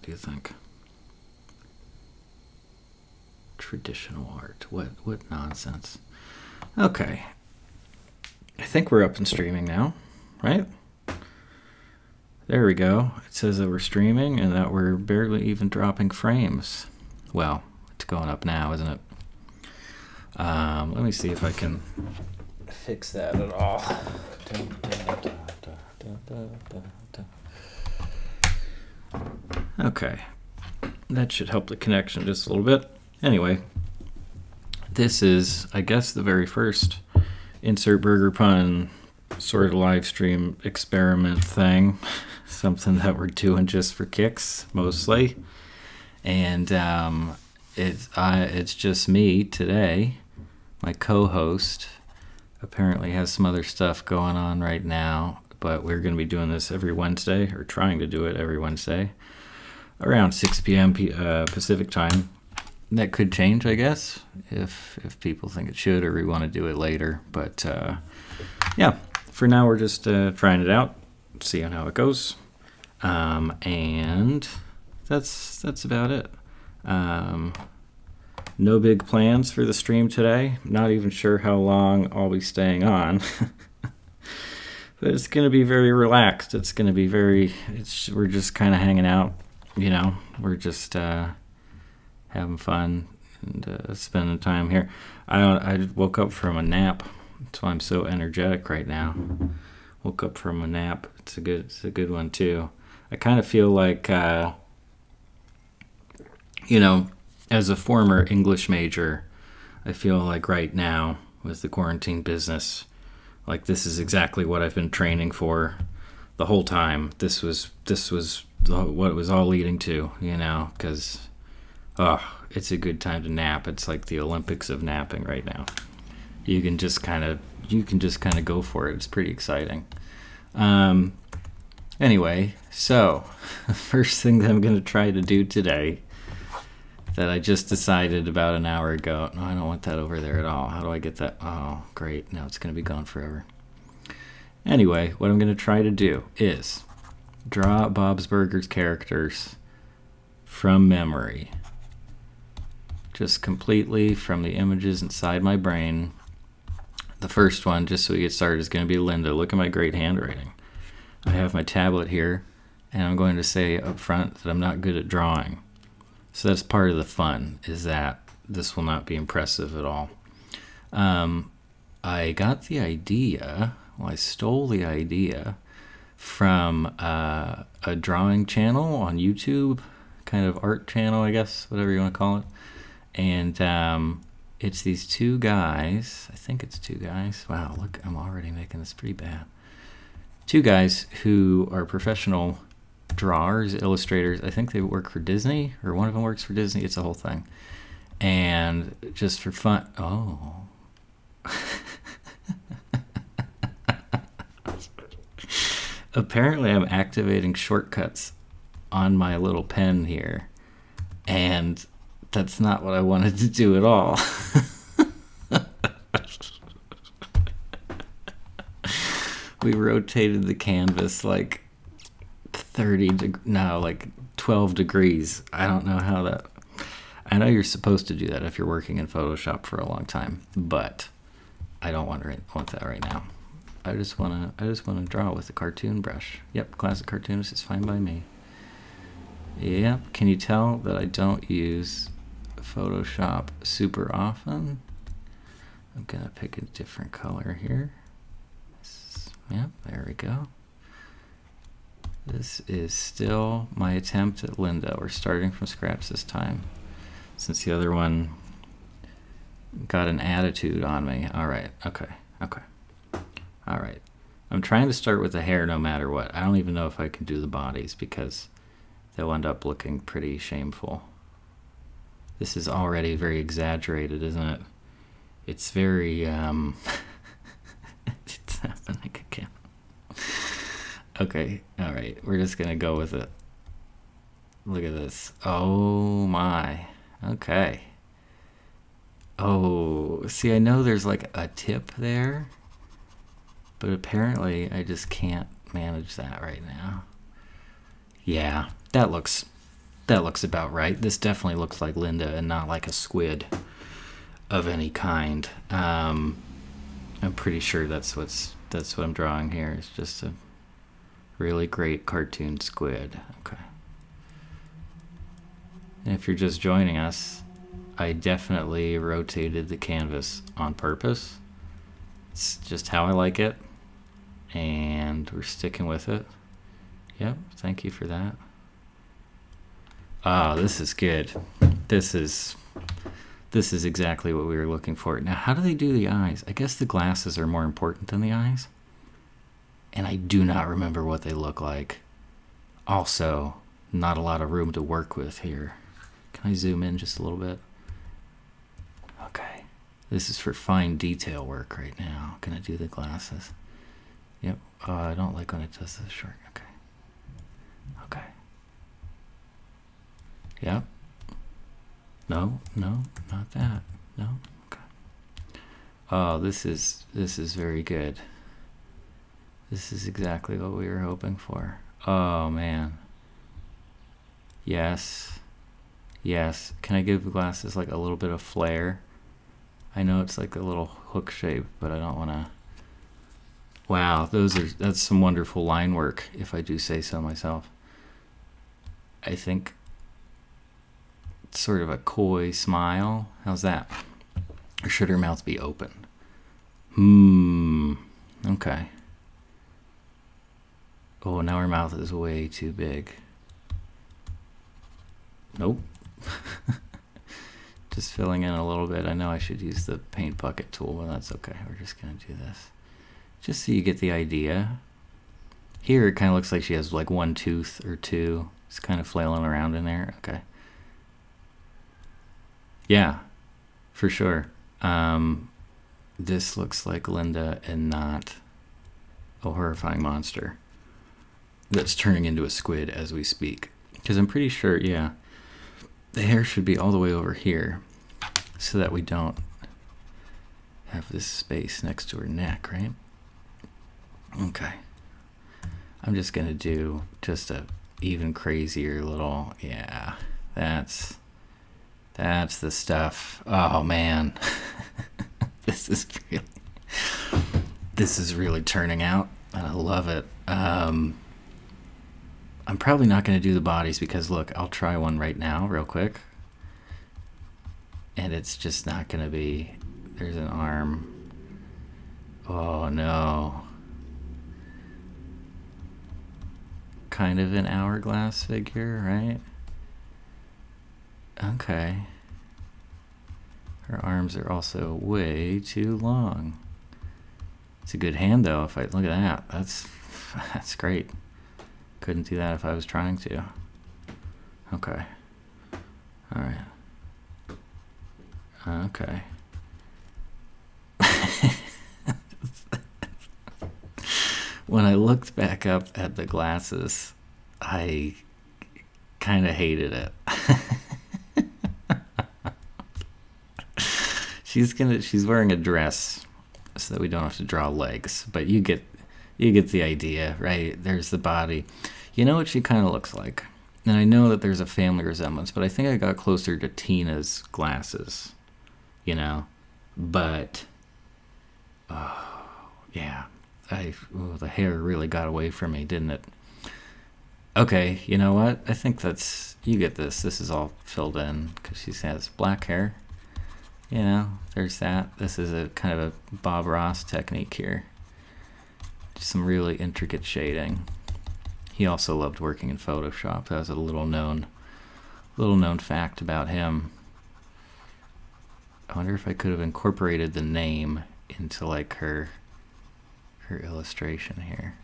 do you think? Traditional art. What nonsense. Okay. I think we're up and streaming now, right? There we go. It says that we're streaming and that we're barely even dropping frames. Well, it's going up now, isn't it? Let me see if I can fix that at all. Okay. That should help the connection just a little bit. Anyway, this is, I guess, the very first insert burger pun sort of live stream experiment thing. Something that we're doing just for kicks, mostly. And it's just me today. My co-host apparently has some other stuff going on right now, but we're going to be doing this every Wednesday, or trying to do it every Wednesday, around 6 p.m. Pacific time. That could change, I guess, if people think it should, or we want to do it later. But yeah, for now we're just trying it out, seeing how it goes, and that's about it. No big plans for the stream today. Not even sure how long I'll be staying on. But it's going to be very relaxed. It's going to be we're just kind of hanging out, you know. We're just having fun and spending time here. I woke up from a nap. That's why I'm so energetic right now. Woke up from a nap. It's a good one too. I kind of feel like you know, as a former English major, I feel like right now with the quarantine business, like this is exactly what I've been training for the whole time. This was what it was all leading to, you know, because it's a good time to nap. It's like the Olympics of napping right now. You can just kind of go for it. It's pretty exciting. Anyway, so the first thing that I'm going to try to do today, that I just decided about an hour ago. No, I don't want that over there at all. How do I get that? Oh, great. Now it's going to be gone forever. Anyway, what I'm going to try to do is draw Bob's Burgers characters from memory. Just completely from the images inside my brain. The first one, just so we get started, is going to be Linda. Look at my great handwriting. I have my tablet here, and I'm going to say up front that I'm not good at drawing. So that's part of the fun, is that this will not be impressive at all. I got the idea, well, I stole the idea from a drawing channel on YouTube, kind of art channel, I guess, whatever you want to call it. And it's these two guys, I think it's two guys. Wow, look, I'm already making this pretty bad. Two guys who are professional drawers, illustrators. I think they work for Disney, or one of them works for Disney. It's a whole thing. And just for fun. Oh. Apparently I'm activating shortcuts on my little pen here. And that's not what I wanted to do at all. We rotated the canvas like 12 degrees. I don't know how that. I know you're supposed to do that if you're working in Photoshop for a long time, but I don't want that right now. I just want to draw with a cartoon brush. Yep, classic cartoonist is fine by me. Yep. Can you tell that I don't use Photoshop super often? I'm gonna pick a different color here. Yep, there we go. This is still my attempt at Linda. We're starting from scratch this time, since the other one got an attitude on me. All right, okay. All right. I'm trying to start with the hair no matter what. I don't even know if I can do the bodies because they'll end up looking pretty shameful. This is already very exaggerated, isn't it? It's very, it's happening again. Okay, all right, we're just gonna go with it. Look at this. Oh my, okay. Oh, see, I know there's like a tip there, but apparently I just can't manage that right now. Yeah, that looks That looks about right. This definitely looks like Linda and not like a squid of any kind. I'm pretty sure that's what I'm drawing here. It's just a really great cartoon squid. Okay. And if you're just joining us, I definitely rotated the canvas on purpose. It's just how I like it, and we're sticking with it. Yep, thank you for that. Ah, this is good. This is exactly what we were looking for. Now, how do they do the eyes? I guess the glasses are more important than the eyes. And I do not remember what they look like. Also, not a lot of room to work with here. Can I zoom in just a little bit? Okay. This is for fine detail work right now. Can I do the glasses? Yep. I don't like when it does this short. Okay. Okay. Yep. No, not that. No. Okay. Oh, this is very good. This is exactly what we were hoping for. Oh man. Yes. Yes. Can I give the glasses like a little bit of flair? I know it's like a little hook shape, but I don't want to. Wow, that's some wonderful line work, if I do say so myself. I think it's sort of a coy smile. How's that? Or should her mouth be open? Okay. Oh, now her mouth is way too big. Nope. Just filling in a little bit. I know I should use the paint bucket tool, but that's okay. We're just going to do this. Just so you get the idea. Here it kind of looks like she has like one tooth or two. It's kind of flailing around in there. Okay. Yeah, for sure. This looks like Linda and not a horrifying monster that's turning into a squid as we speak. Because I'm pretty sure, yeah, the hair should be all the way over here so that we don't have this space next to her neck, right? Okay. I'm just going to do just a even crazier little, yeah, that's the stuff. Oh, man. This is really turning out, and I love it. I'm probably not going to do the bodies because, look, I'll try one right now real quick. And it's just not going to be... There's an arm. Oh, no. Kind of an hourglass figure, right? Okay. Her arms are also way too long. It's a good hand, though. If I look at that, that's great. Couldn't do that if I was trying to. Okay. All right. Okay. When I looked back up at the glasses, I kind of hated it. She's wearing a dress so that we don't have to draw legs, but you get the idea, right? There's the body. You know what she kind of looks like? And I know that there's a family resemblance, but I think I got closer to Tina's glasses, you know? But, yeah, the hair really got away from me, didn't it? Okay, you know what? I think you get this. This is all filled in because she has black hair. You know, there's that. This is a kind of a Bob Ross technique here. Just some really intricate shading. He also loved working in Photoshop. That was a little known fact about him. I wonder if I could have incorporated the name into like her illustration here.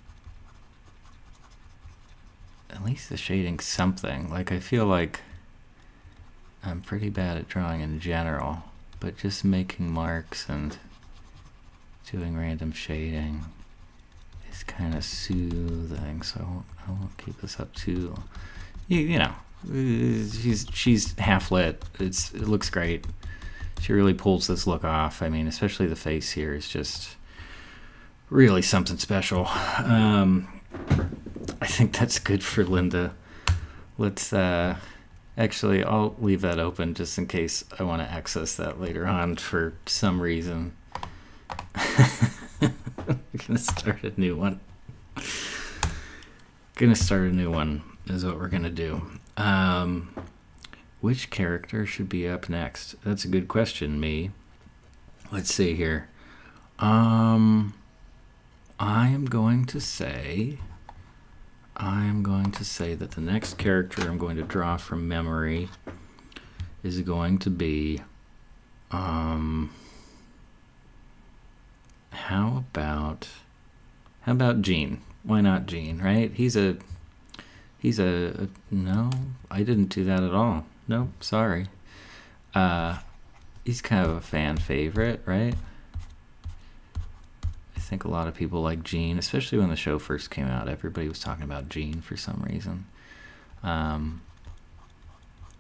At least the shading's something. Like, I feel like I'm pretty bad at drawing in general, but just making marks and doing random shading is kind of soothing. So I won't keep this up too. You know, she's half lit. It looks great. She really pulls this look off. I mean, especially the face here is just really something special. I think that's good for Linda. Let's Actually, I'll leave that open just in case I want to access that later on for some reason. We're gonna start a new one. Gonna start a new one is what we're gonna do. Which character should be up next? That's a good question, me. Let's see here. I am going to say that the next character I'm going to draw from memory is going to be how about Gene? Why not Gene, right? He's a no, I didn't do that at all. Nope, sorry. He's kind of a fan favorite, right? I think a lot of people like Gene, especially when the show first came out. Everybody was talking about Gene for some reason.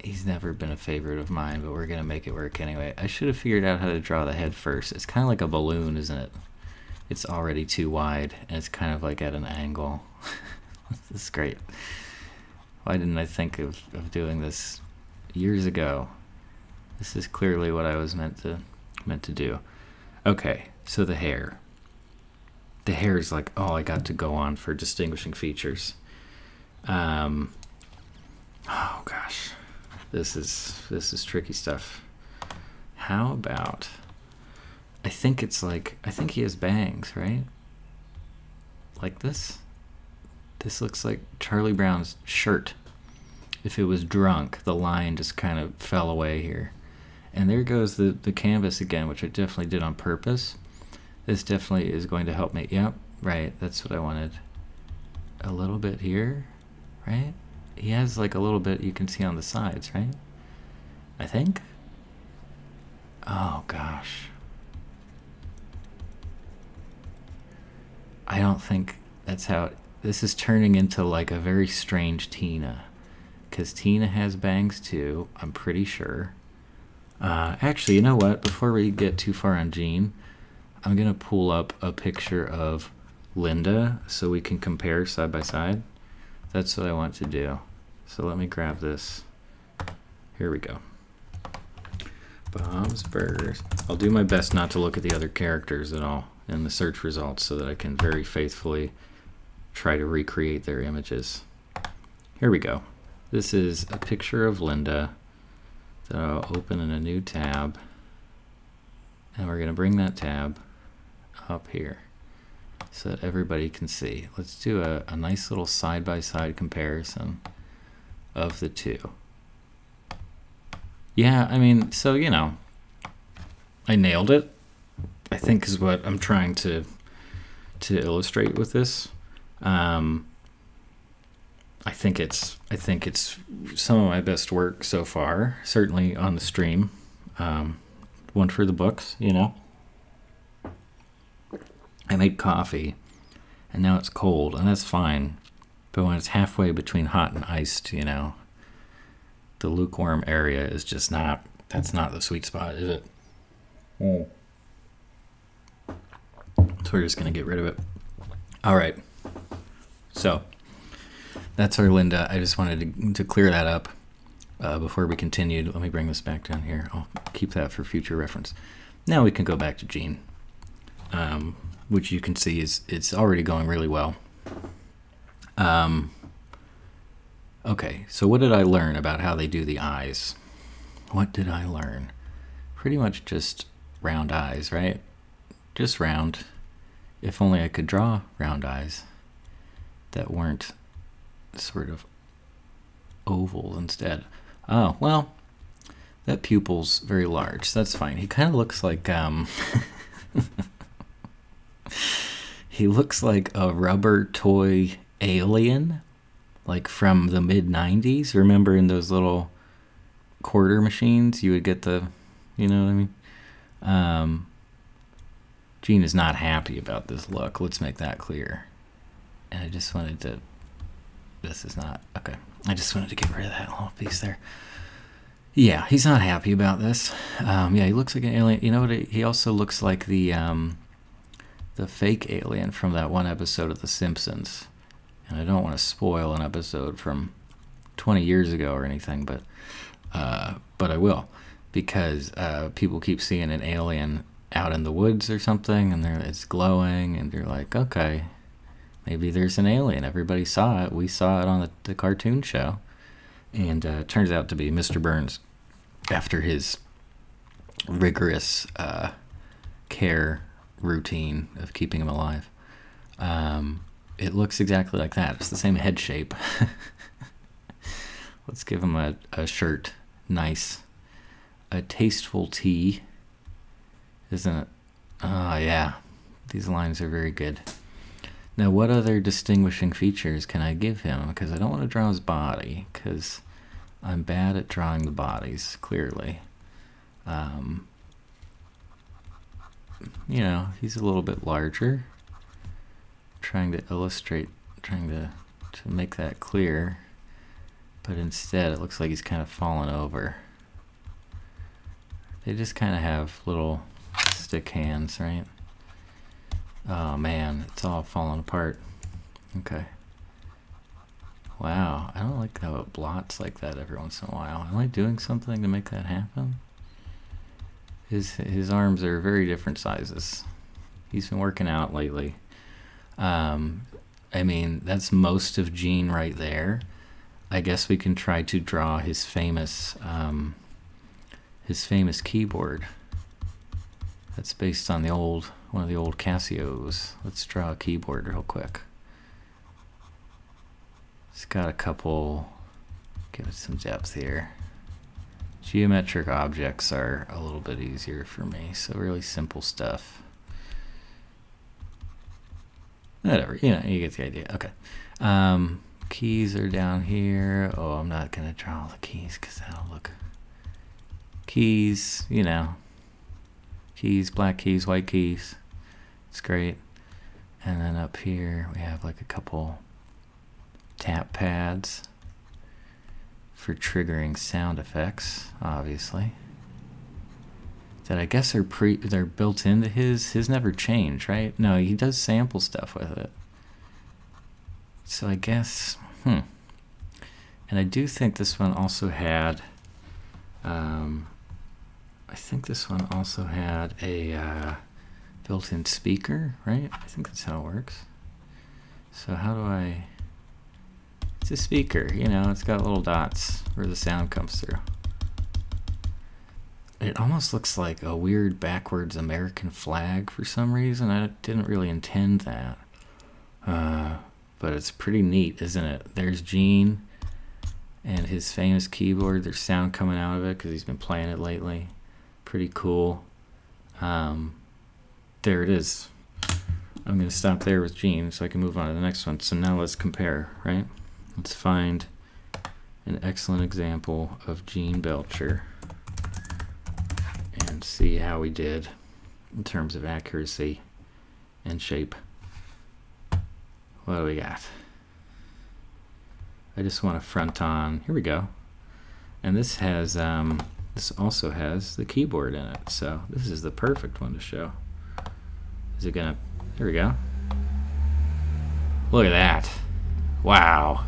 He's never been a favorite of mine, but we're going to make it work anyway. I should have figured out how to draw the head first. It's kind of like a balloon, isn't it? It's already too wide, and it's kind of like at an angle. This is great. Why didn't I think of doing this years ago? This is clearly what I was meant to do. Okay, so the hair. The hair is like all I got to go on for distinguishing features. Oh gosh, this is tricky stuff. How about? I think he has bangs, right? Like this. This looks like Charlie Brown's shirt. If it was drunk, the line just kind of fell away here. And there goes the canvas again, which I definitely did on purpose. This definitely is going to help me. Yep, right, that's what I wanted. A little bit here, right? He has like a little bit you can see on the sides, right? I think. Oh, gosh. I don't think that's how this is turning into like a very strange Tina, because Tina has bangs too, I'm pretty sure. Actually, you know what, before we get too far on Gene, I'm gonna pull up a picture of Linda so we can compare side by side. That's what I want to do. So let me grab this. Here we go. Bob's Burgers. I'll do my best not to look at the other characters at all in the search results so that I can very faithfully try to recreate their images. Here we go. This is a picture of Linda that I'll open in a new tab, and we're going to bring that tab up here so that everybody can see. Let's do a nice little side-by-side comparison of the two. Yeah, I mean, so, you know, I nailed it, I think, is what I'm trying to illustrate with this. I think it's some of my best work so far, certainly on the stream. One for the books, you know. I made coffee, and now it's cold, and that's fine. But when it's halfway between hot and iced, you know, the lukewarm area is just not, that's not the sweet spot, is it? So we're just going to get rid of it. All right. So that's our Linda. I just wanted to clear that up before we continued. Let me bring this back down here. I'll keep that for future reference. Now we can go back to Gene, which you can see is it's already going really well. Okay, so what did I learn about how they do the eyes? What did I learn? Pretty much just round eyes, right? Just round. If only I could draw round eyes that weren't sort of oval instead. Oh, well, that pupil's very large, so that's fine. He kind of looks like, he looks like a rubber toy alien, like from the mid-90s. Remember in those little quarter machines, you would get the, you know what I mean? Gene is not happy about this look. Let's make that clear. And I just wanted to, this is not, okay. I just wanted to get rid of that little piece there. Yeah, he's not happy about this. Yeah, he looks like an alien. You know what? He also looks like the fake alien from that one episode of The Simpsons. And I don't want to spoil an episode from 20 years ago or anything, but I will, because people keep seeing an alien out in the woods or something, and it's glowing, and you're like, okay, maybe there's an alien. Everybody saw it. We saw it on the cartoon show, and it turns out to be Mr. Burns, after his rigorous care routine of keeping him alive. It looks exactly like that. It's the same head shape. Let's give him a shirt. Nice. A tasteful tee. Isn't it? Oh, yeah. These lines are very good. Now, what other distinguishing features can I give him? Because I don't want to draw his body, because I'm bad at drawing the bodies, clearly. You know, he's a little bit larger. Trying to illustrate, trying to make that clear. But instead, it looks like he's kind of fallen over. They just kind of have little stick hands, right? Oh man, it's all falling apart. Okay. Wow, I don't like how it blots like that every once in a while. Am I doing something to make that happen? His arms are very different sizes. He's been working out lately. I mean, that's most of Gene right there. I guess we can try to draw his famous keyboard. That's based on one of the old Casios. Let's draw a keyboard real quick. It's got a couple, give it some depth here. Geometric objects are a little bit easier for me, so really simple stuff. Whatever, you know, you get the idea. Okay. Keys are down here. Oh, I'm not going to draw all the keys because that'll look... Keys, you know. Keys, black keys, white keys. It's great. And then up here we have like a couple tap pads for triggering sound effects, obviously. That I guess they're built into his never change, right? No, he does sample stuff with it. So I guess, and I do think this one also had, I think this one also had a built-in speaker, right? I think that's how it works. So how do I, it's a speaker, you know, it's got little dots where the sound comes through. It almost looks like a weird backwards American flag for some reason. I didn't really intend that. But it's pretty neat, isn't it? There's Gene and his famous keyboard. There's sound coming out of it because he's been playing it lately. Pretty cool. There it is. I'm going to stop there with Gene so I can move on to the next one. So now let's compare, right? Let's find an excellent example of Gene Belcher and see how we did in terms of accuracy and shape. What do we got? I just want to front on. Here we go. And this has this also has the keyboard in it. So this is the perfect one to show. Is it gonna? Here we go. Look at that. Wow.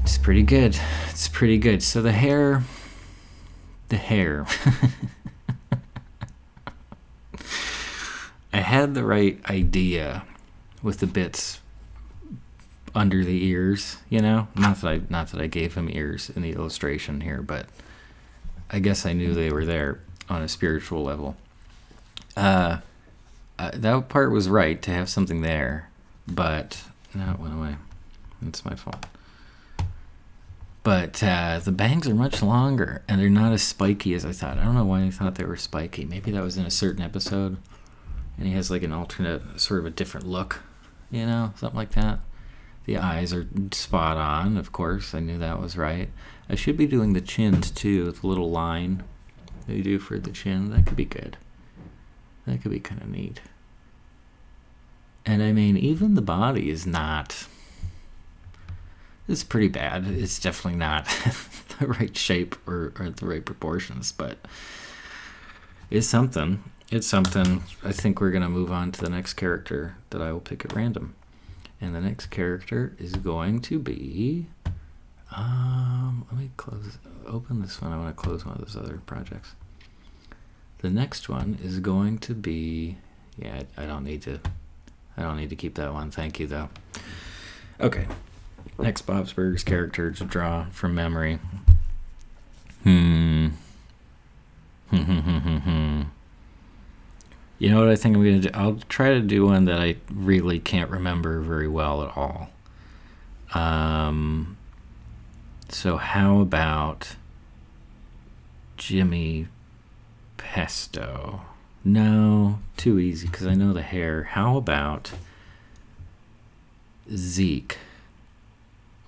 It's pretty good. It's pretty good. So the hair. I had the right idea with the bits under the ears, you know. Not that I gave him ears in the illustration here, but I guess I knew they were there on a spiritual level. That part was right to have something there, but no, it went away. It's my fault. But the bangs are much longer, and they're not as spiky as I thought. I don't know why I thought they were spiky. Maybe that was in a certain episode, and he has like an alternate, sort of a different look, you know, something like that. The eyes are spot on, of course. I knew that was right. I should be doing the chins too, the little line that you do for the chin. That could be good. That could be kind of neat. And I mean, even the body is not... It's pretty bad. It's definitely not the right shape or the right proportions, but it's something. It's something. I think we're going to move on to the next character that I will pick at random. And the next character is going to be, let me open this one. I want to close one of those other projects. The next one is going to be, yeah, I don't need to keep that one. Thank you though. Okay. Next Bob's Burgers character to draw from memory. You know what I think I'm going to do? I'll try to do one that I really can't remember very well at all. So how about Jimmy Pesto? No, too easy because I know the hair. How about Zeke?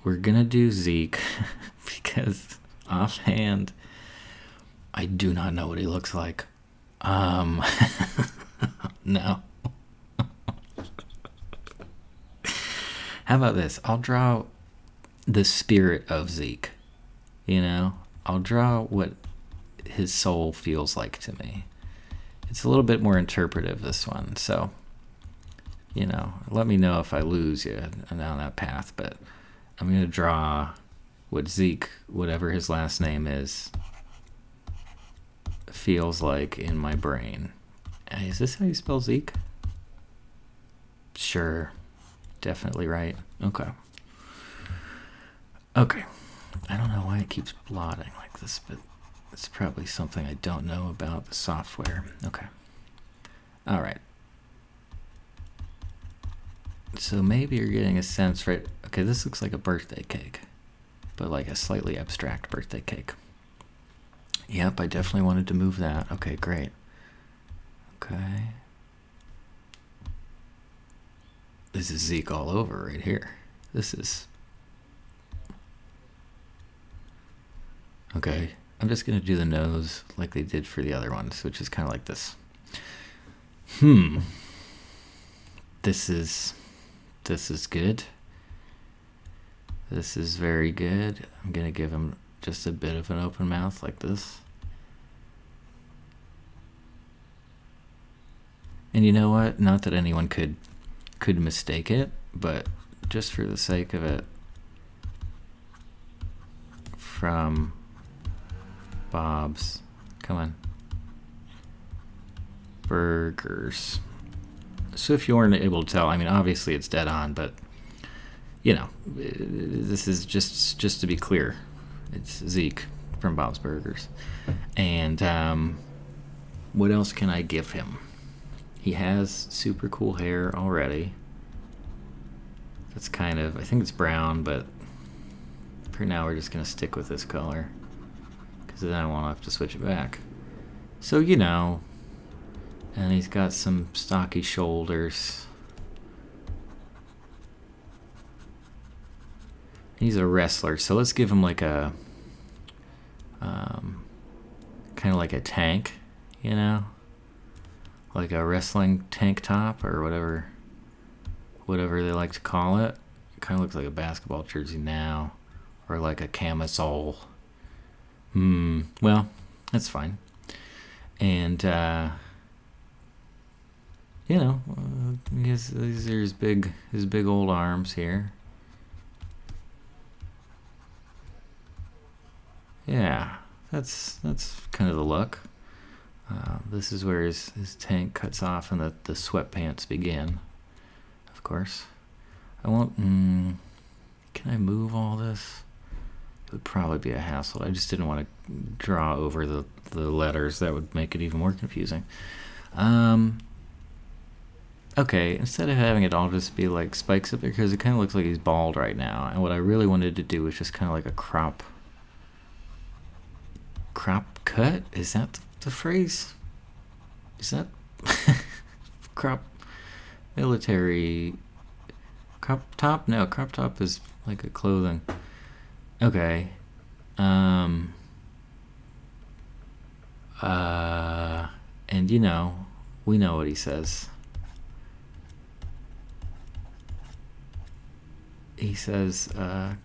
We're going to do Zeke because offhand, I do not know what he looks like. No. How about this? I'll draw the spirit of Zeke. You know? I'll draw what his soul feels like to me. It's a little bit more interpretive, this one. So, you know, let me know if I lose you down that path. But I'm going to draw what Zeke, whatever his last name is, feels like in my brain. Is this how you spell Zeke? Sure. Definitely right. Okay. Okay. I don't know why it keeps blotting like this, but it's probably something I don't know about the software. Okay. All right. So maybe you're getting a sense, right? Okay, this looks like a birthday cake, but like a slightly abstract birthday cake. Yep, I definitely wanted to move that. Okay, great. Okay. This is Zeke all over right here. This is... Okay, I'm just going to do the nose like they did for the other ones, which is kind of like this. This is good. This is very good. I'm going to give him just a bit of an open mouth like this. And you know what? Not that anyone could mistake it, but just for the sake of it, from Bob's, come on, Burgers. So if you weren't able to tell, I mean, obviously it's dead on, but you know, this is just to be clear, it's Zeke from Bob's Burgers. And what else can I give him? He has super cool hair already. That's kind of, I think it's brown, but for now we're just going to stick with this color because then I won't have to switch it back. So, you know, and he's got some stocky shoulders. He's a wrestler, so let's give him like a, kind of like a tank, you know? Like a wrestling tank top or whatever they like to call it. It kind of looks like a basketball jersey now, or like a camisole. Well, that's fine. And you know, these are his big old arms here. Yeah, that's kind of the look. This is where his tank cuts off and the sweatpants begin, of course. I won't, can I move all this? It would probably be a hassle. I just didn't want to draw over the letters. That would make it even more confusing. Okay, instead of having it all just be like spikes up there, because it kind of looks like he's bald right now, and what I really wanted to do was just kind of like a crop cut? Is that the phrase? Is that crop military crop top? No, crop top is like a clothing. Okay. And you know, we know what he says. He says,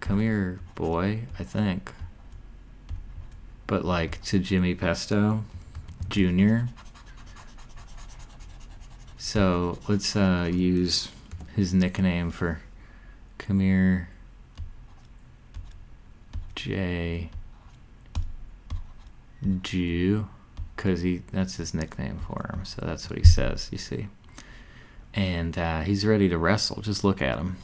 come here, boy, I think. But like to Jimmy Pesto Jr. So let's use his nickname for Come here. J. Jew. Because that's his nickname for him. So that's what he says, you see. And he's ready to wrestle. Just look at him.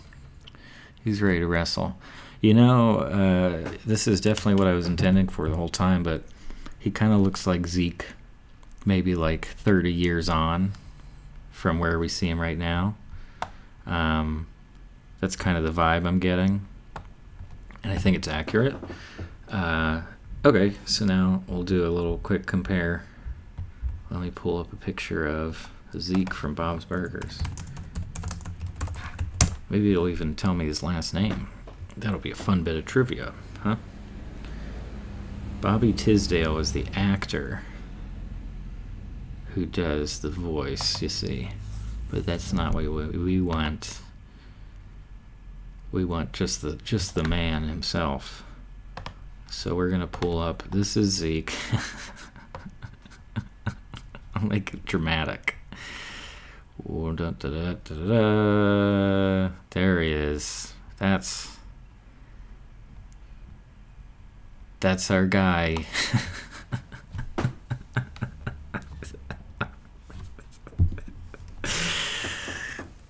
He's ready to wrestle. You know, this is definitely what I was intending for the whole time, but he kind of looks like Zeke, maybe like 30 years on from where we see him right now. That's kind of the vibe I'm getting, and I think it's accurate. Okay, so now we'll do a little quick compare. Let me pull up a picture of Zeke from Bob's Burgers. Maybe it'll even tell me his last name. That'll be a fun bit of trivia, huh? Bobby Tisdale is the actor who does the voice, you see. But that's not what we want. We want just the man himself. So we're gonna pull up. This is Zeke. I'll make it dramatic. Oh, da, da, da, da, da. There he is. That's our guy.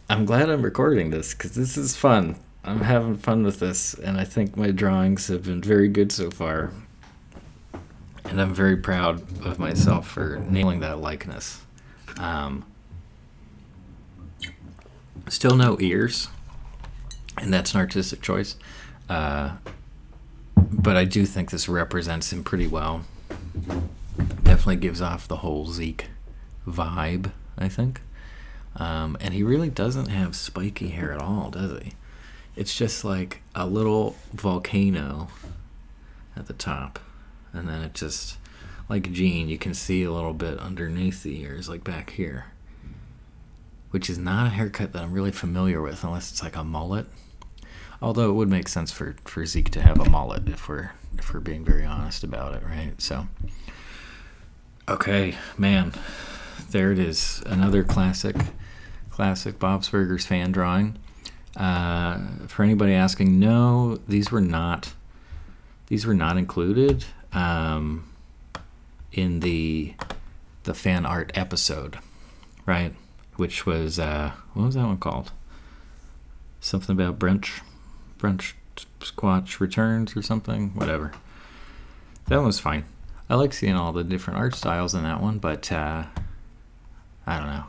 I'm glad I'm recording this because this is fun. I'm having fun with this, and I think my drawings have been very good so far. And I'm very proud of myself for nailing that likeness. Still no ears, and that's an artistic choice. But I do think this represents him pretty well. Definitely gives off the whole Zeke vibe, I think. And he really doesn't have spiky hair at all, does he? It's just like a little volcano at the top. And then it just, like Gene, you can see a little bit underneath the ears, like back here. Which is not a haircut that I'm really familiar with, unless it's like a mullet. Although it would make sense for Zeke to have a mullet if we're being very honest about it, right? So, okay, man, there it is, another classic Bob's Burgers fan drawing. For anybody asking, no, these were not included in the fan art episode, right? Which was what was that one called? Something about brunch squatch returns or something, whatever. That one was fine. I like seeing all the different art styles in that one, but I don't know,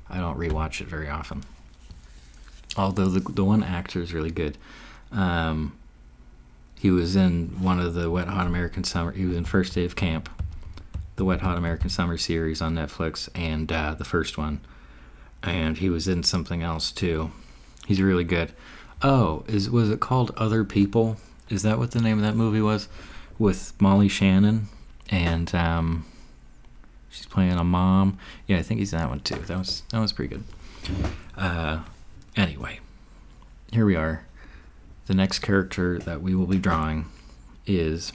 I don't rewatch it very often, although the one actor is really good. He was in one of the Wet Hot American Summer, he was in First Day of Camp, the Wet Hot American Summer series on Netflix, and the first one, and he was in something else too. He's really good. Oh, was it called Other People? Is that what the name of that movie was? With Molly Shannon, and she's playing a mom. Yeah, I think he's in that one too. That was pretty good. Anyway, here we are. The next character that we will be drawing is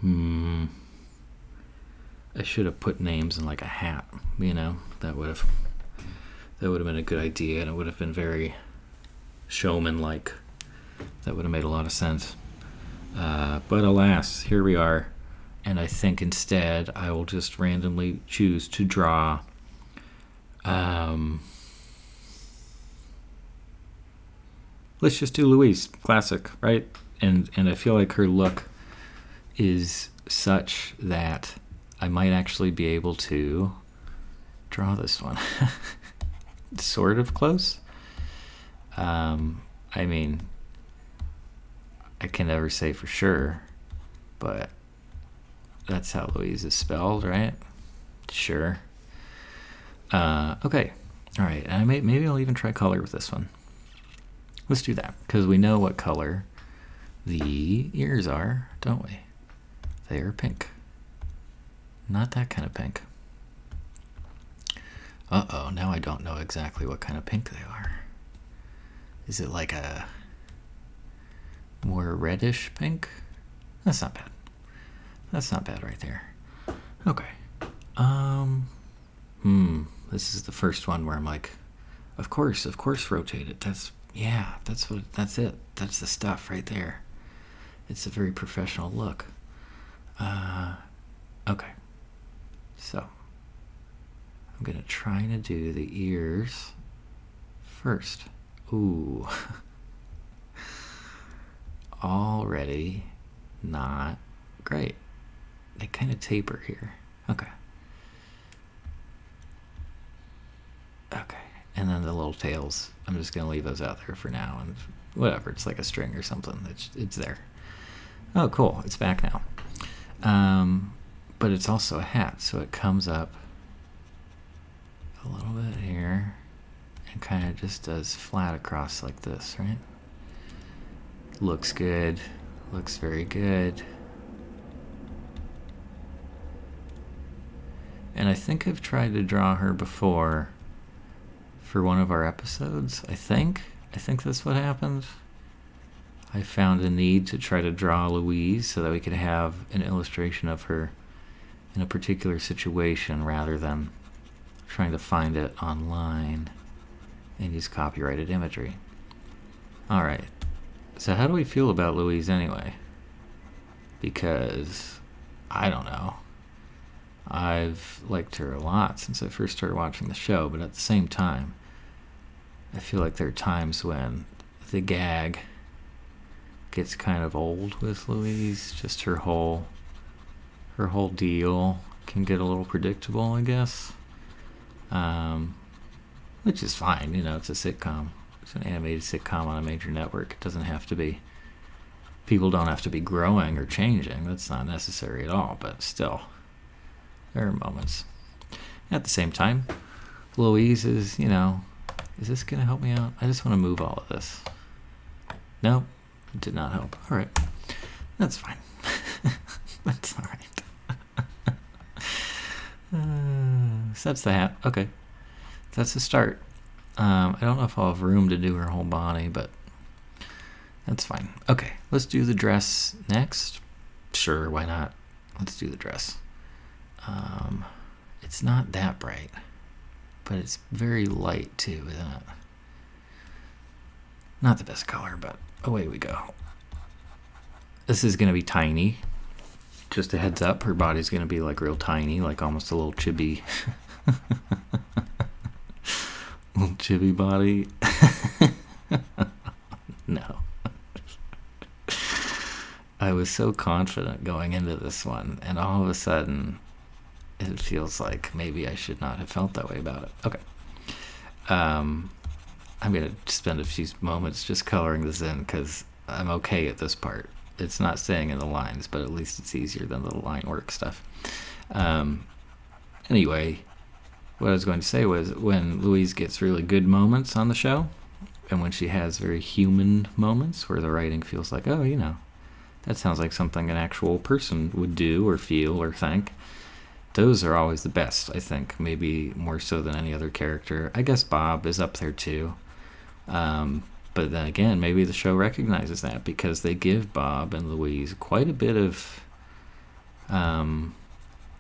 I should have put names in like a hat. You know, that would have been a good idea, and it would have been very showman-like. That would have made a lot of sense. But alas, here we are. And I think instead I will just randomly choose to draw let's just do Louise, classic, right? And I feel like her look is such that I might actually be able to draw this one. Sort of close. I mean, I can never say for sure, but that's how Louise is spelled, right? Sure. Okay. All right. And maybe I'll even try color with this one. Let's do that, because we know what color the ears are, don't we? They are pink. Not that kind of pink. Uh-oh, now I don't know exactly what kind of pink they are. Is it like a more reddish pink? That's not bad. That's not bad right there. Okay. This is the first one where I'm like, of course rotate it. Yeah, that's it. That's the stuff right there. It's a very professional look. Okay. So, I'm going to try to do the ears first. Ooh. Already not great. They kind of taper here. Okay. Okay. And then the little tails, I'm just going to leave those out there for now. And whatever, it's like a string or something. It's there. Oh, cool. It's back now. But it's also a hat, so it comes up a little bit here and kind of just does flat across like this, right? Looks good. Looks very good. And I think I've tried to draw her before for one of our episodes. I think that's what happened. I found a need to try to draw Louise so that we could have an illustration of her in a particular situation rather than trying to find it online and use copyrighted imagery. Alright, so how do we feel about Louise anyway? Because, I don't know. I've liked her a lot since I first started watching the show, but at the same time, I feel like there are times when the gag gets kind of old with Louise. Just her whole deal can get a little predictable, I guess. Which is fine, you know, it's a sitcom. It's an animated sitcom on a major network. It doesn't have to be, people don't have to be growing or changing. That's not necessary at all, but still, there are moments. At the same time, Louise is, you know, is this going to help me out? I just want to move all of this. No, it did not help. All right, that's fine. That's all right. So that's the hat. Okay, that's the start. I don't know if I'll have room to do her whole body, but that's fine. Okay, let's do the dress next. Sure, why not? Let's do the dress. It's not that bright, but it's very light too, isn't it? Not the best color, but away we go. This is going to be tiny. Just a heads up, her body's going to be like real tiny, like almost a little chibi. Little chibi body. No. I was so confident going into this one, and all of a sudden, it feels like maybe I should not have felt that way about it. Okay. I'm going to spend a few moments just coloring this in because I'm okay at this part. It's not staying in the lines, but at least it's easier than the line work stuff. Anyway, what I was going to say was when Louise gets really good moments on the show, and when she has very human moments where the writing feels like, oh, you know, that sounds like something an actual person would do or feel or think, those are always the best, I think, maybe more so than any other character. I guess Bob is up there too. But then again, maybe the show recognizes that because they give Bob and Louise quite a bit of,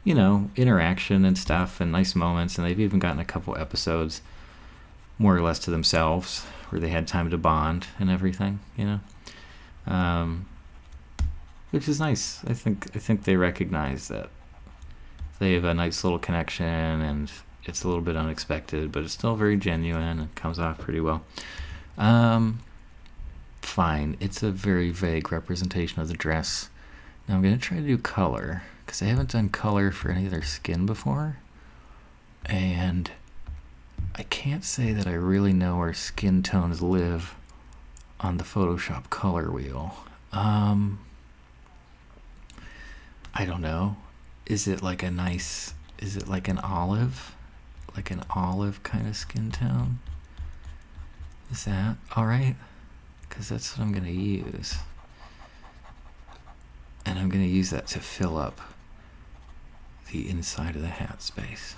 you know, interaction and stuff and nice moments. And they've even gotten a couple episodes more or less to themselves where they had time to bond and everything, you know, which is nice. I think they recognize that they have a nice little connection and it's a little bit unexpected, but it's still very genuine and comes off pretty well. Fine. It's a very vague representation of the dress. Now I'm going to try to do color because I haven't done color for any of their skin before. And I can't say that I really know where skin tones live on the Photoshop color wheel. I don't know. Is it like a nice, is it like an olive? Like an olive kind of skin tone? Is that alright? Because that's what I'm going to use. And I'm going to use that to fill up the inside of the hat space.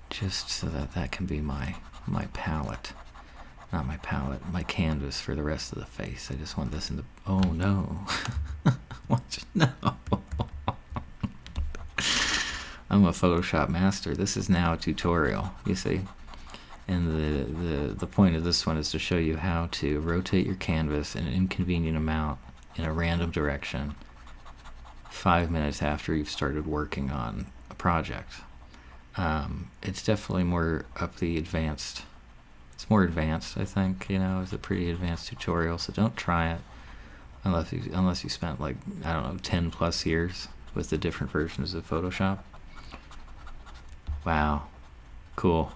Just so that that can be my palette. Not my palette, my canvas for the rest of the face. I just want this in the... Oh no. Watch, no. I'm a Photoshop master. This is now a tutorial, you see. And the point of this one is to show you how to rotate your canvas an inconvenient amount in a random direction 5 minutes after you've started working on a project. It's definitely more up the advanced. It's more advanced, I think. You know, it's a pretty advanced tutorial, so don't try it unless you spent like, I don't know, 10 plus years with the different versions of Photoshop. Wow, cool.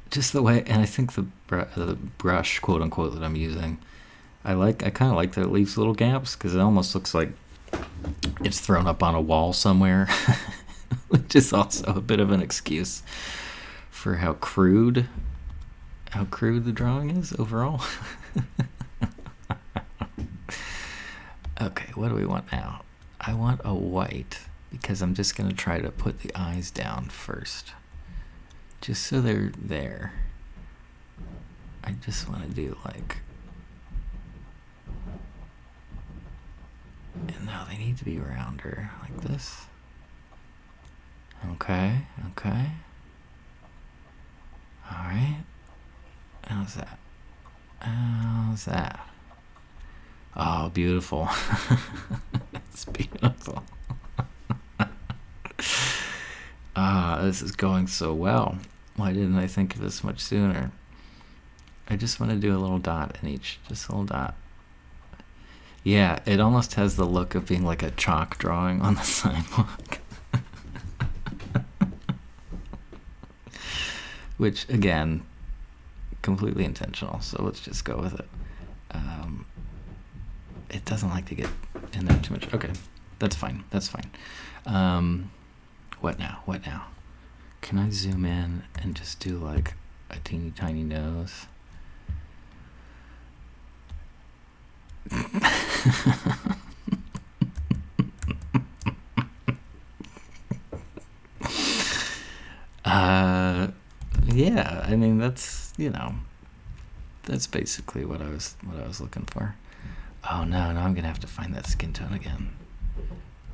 Just the way, and I think the brush, quote unquote, that I'm using, I kind of like that it leaves little gaps, because it almost looks like it's thrown up on a wall somewhere, which is also a bit of an excuse for how crude the drawing is overall. Okay, what do we want now? I want a white, because I'm just going to try to put the eyes down first, just so they're there. I just want to do like, and now they need to be rounder, like this. Okay, okay. Alright. How's that? How's that? Oh, beautiful. That's beautiful. This is going so well. Why didn't I think of this much sooner? I just want to do a little dot in each. Just a little dot. Yeah, it almost has the look of being like a chalk drawing on the sidewalk. Which, again, completely intentional, so let's just go with it. It doesn't like to get in there too much. Okay, that's fine, that's fine. What now, what now? Can I zoom in and just do like a teeny tiny nose? Yeah, I mean, that's, you know, that's basically what I was looking for. Oh no, I'm gonna have to find that skin tone again,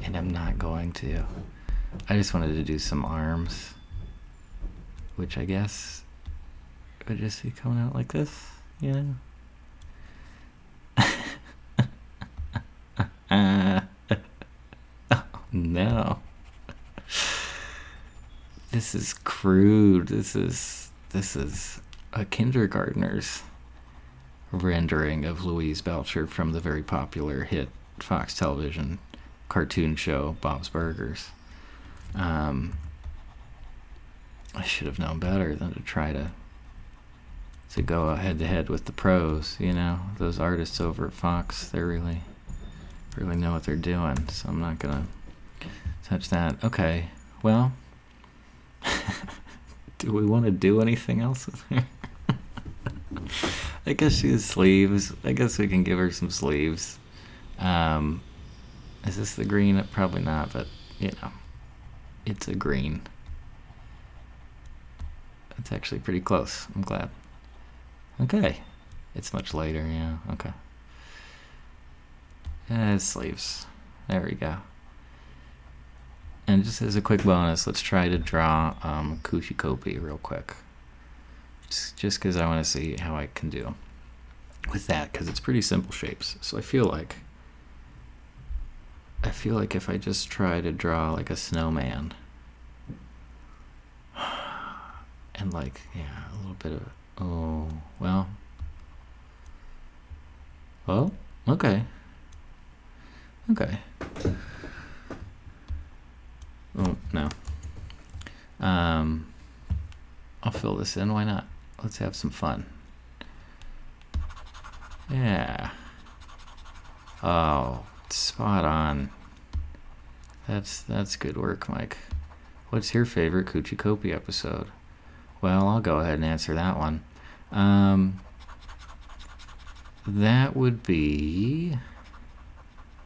and I'm not going to. I just wanted to do some arms, which I guess would just be coming out like this, you know. Oh, no. This is crude. This is a kindergartner's rendering of Louise Belcher from the very popular hit Fox television cartoon show Bob's Burgers. I should have known better than to try to go head to head with the pros. You know, those artists over at Fox, they really know what they're doing. So I'm not gonna touch that. Okay, well. Do we want to do anything else with her? I guess she has sleeves. I guess we can give her some sleeves. Is this the green? Probably not, but, you know, it's a green. It's actually pretty close. I'm glad. Okay. It's much later, yeah. Okay. Sleeves. There we go. And just as a quick bonus, let's try to draw Kuchi Kopi real quick. Just because I want to see how I can do with that, because it's pretty simple shapes. So I feel like if I just try to draw like a snowman, and like, yeah, a little bit of, oh, well, okay. Oh, no. I'll fill this in, why not? Let's have some fun. Yeah. Oh, spot on. That's good work, Mike. What's your favorite Kuchi Kopi episode? Well, I'll go ahead and answer that one. That would be,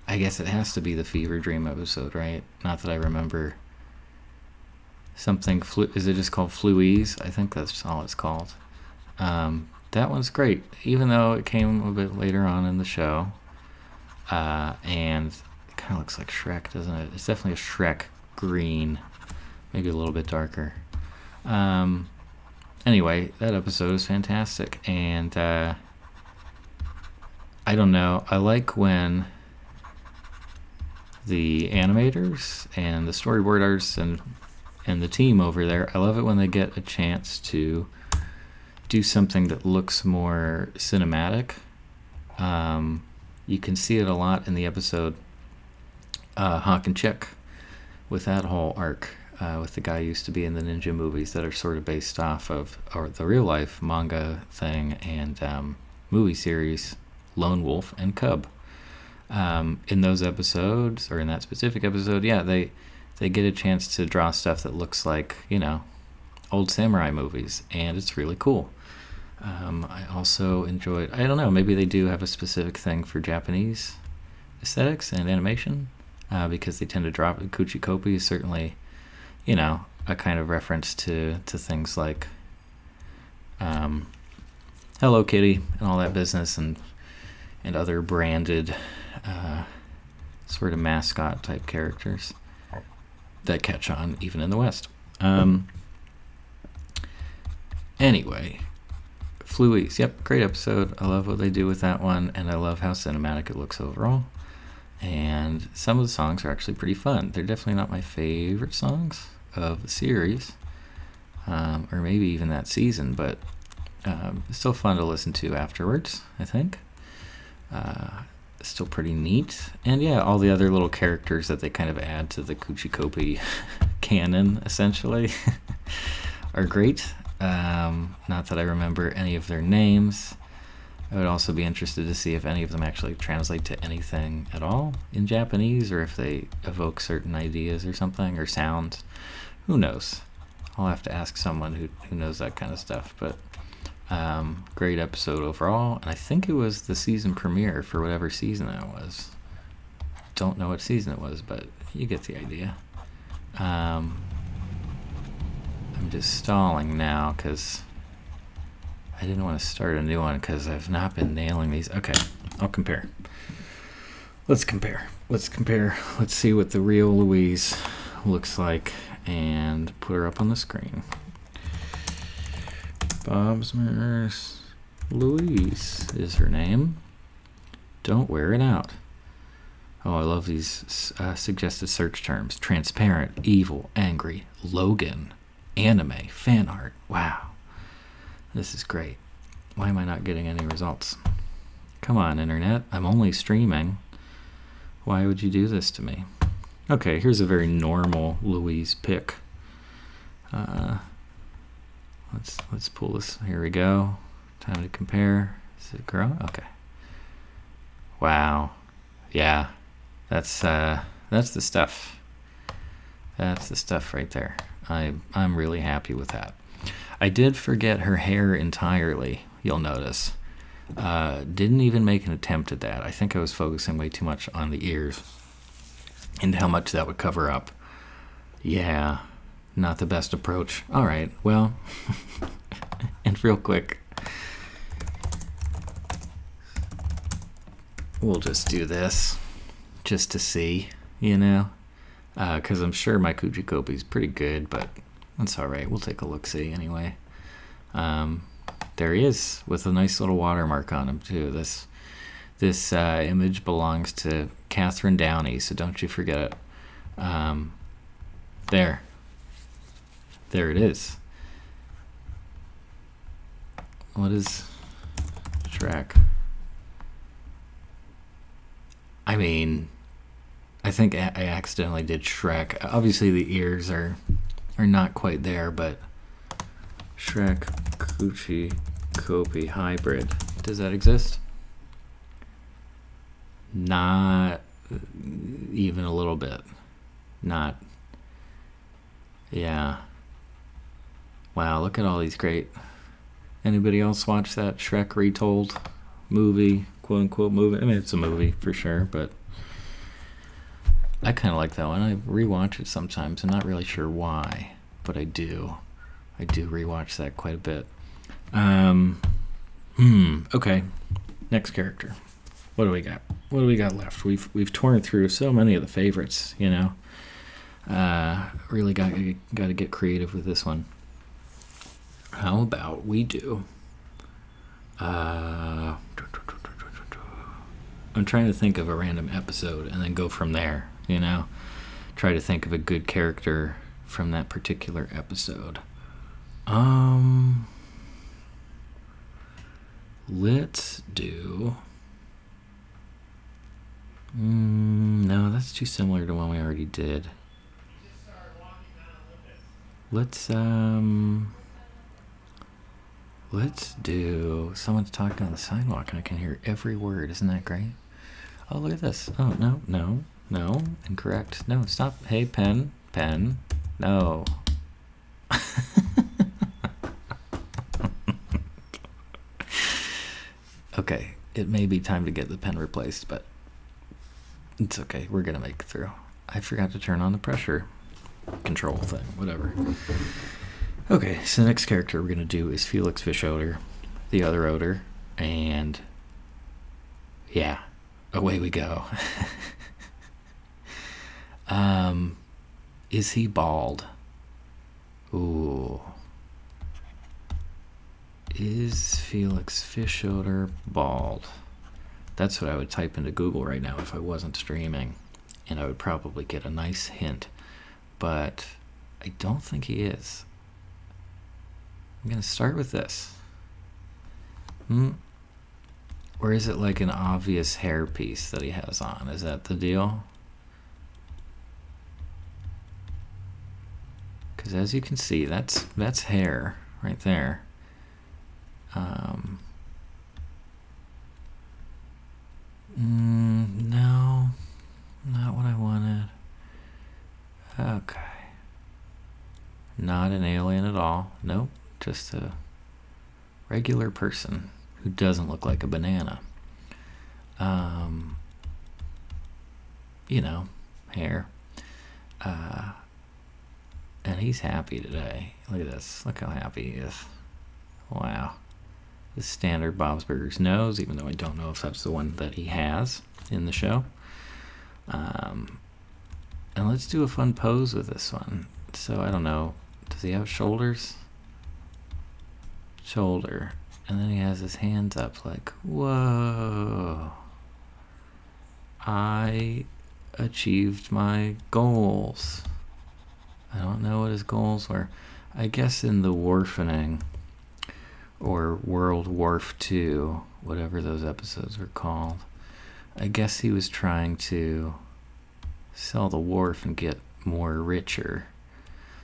I guess it has to be the Fever Dream episode, right? Not that I remember. Something, is it just called Louise? I think that's all it's called. That one's great, even though it came a bit later on in the show. And it kind of looks like Shrek, doesn't it? It's definitely a Shrek green, maybe a little bit darker. Anyway, that episode is fantastic, and I don't know. I like when the animators and the storyboard artists and the team over there, I love it when they get a chance to do something that looks more cinematic. You can see it a lot in the episode Hawk and Chick, with that whole arc, with the guy who used to be in the ninja movies that are sort of based off of or the real life manga thing and movie series Lone Wolf and Cub. In those episodes, or in that specific episode, yeah, they get a chance to draw stuff that looks like, you know, old samurai movies, and it's really cool. I also enjoyed, I don't know, maybe they do have a specific thing for Japanese aesthetics and animation, because they tend to drop it. Kuchi Kopi is certainly, you know, a kind of reference to things like Hello Kitty and all that business, and other branded sort of mascot type characters that catch on even in the West. Anyway, Louise, yep, great episode. I love what they do with that one, and I love how cinematic it looks overall. And some of the songs are actually pretty fun. They're definitely not my favorite songs of the series, or maybe even that season, but it's still fun to listen to afterwards, I think. Still pretty neat. And yeah, all the other little characters that they kind of add to the Kuchi Kopi canon, essentially, are great. Not that I remember any of their names. I would also be interested to see if any of them actually translate to anything at all in Japanese, or if they evoke certain ideas or something, or sounds. Who knows? I'll have to ask someone who knows that kind of stuff. But great episode overall, and I think it was the season premiere for whatever season that was. Don't know what season it was, but you get the idea. I'm just stalling now because I didn't want to start a new one because I've not been nailing these. Okay, I'll compare. Let's compare. Let's see what the real Louise looks like and put her up on the screen. Bobsma's Louise is her name. Don't wear it out. Oh, I love these suggested search terms. Transparent, evil, angry, Logan, anime, fan art. Wow. This is great. Why am I not getting any results? Come on, internet. I'm only streaming. Why would you do this to me? Okay, here's a very normal Louise pick. Let's pull this. Here we go. Time to compare. Is it girl? Okay. Wow. Yeah. That's the stuff. That's the stuff right there. I'm really happy with that. I did forget her hair entirely, you'll notice. Didn't even make an attempt at that. I think I was focusing way too much on the ears and how much that would cover up. Yeah. Not the best approach. All right, well, and real quick, we'll just do this just to see, you know, because I'm sure my Kuchi Kopi is pretty good, but that's all right. We'll take a look-see anyway. There he is with a nice little watermark on him too. This image belongs to Catherine Downey, so don't you forget it. There it is. What is Shrek? I mean, I think I accidentally did Shrek. Obviously the ears are not quite there, but Shrek Kuchi Kopi hybrid. Does that exist? Not even a little bit. Not. Yeah. Wow, look at all these great. Anybody else watch that Shrek Retold movie, quote unquote movie? I mean, it's a movie for sure, but I kind of like that one. I rewatch it sometimes. I'm not really sure why, but I do. I do rewatch that quite a bit. Okay. Next character. What do we got? What do we got left? We've torn through so many of the favorites, you know. Really got to get creative with this one. How about we do... I'm trying to think of a random episode and then go from there, you know? Try to think of a good character from that particular episode. Let's do... no, that's too similar to one we already did. Let's do... Someone's talking on the sidewalk and I can hear every word. Isn't that great? Oh, look at this. Oh, no. Incorrect. No, stop. Hey, pen. No. Okay, it may be time to get the pen replaced, but it's okay. We're going to make it through. I forgot to turn on the pressure control thing. Whatever. Okay, so the next character we're going to do is Felix Fischoeder, the other odor, and yeah, away we go. Is he bald? Ooh. Is Felix Fischoeder bald? That's what I would type into Google right now if I wasn't streaming, and I would probably get a nice hint, but I don't think he is. I'm going to start with this. Or is it like an obvious hair piece that he has on? Is that the deal? Because as you can see, that's hair right there. No, not what I wanted. Okay. Not an alien at all. Nope. Just a regular person who doesn't look like a banana. You know, hair. And he's happy today. Look at this. Look how happy he is. Wow. The standard Bob's Burgers nose, even though I don't know if that's the one that he has in the show. And let's do a fun pose with this one. So, I don't know. Does he have shoulders? Shoulder. And then he has his hands up like, whoa. I achieved my goals. I don't know what his goals were. I guess in the Wharfening, or World Wharf 2, whatever those episodes were called, I guess he was trying to sell the wharf and get more richer.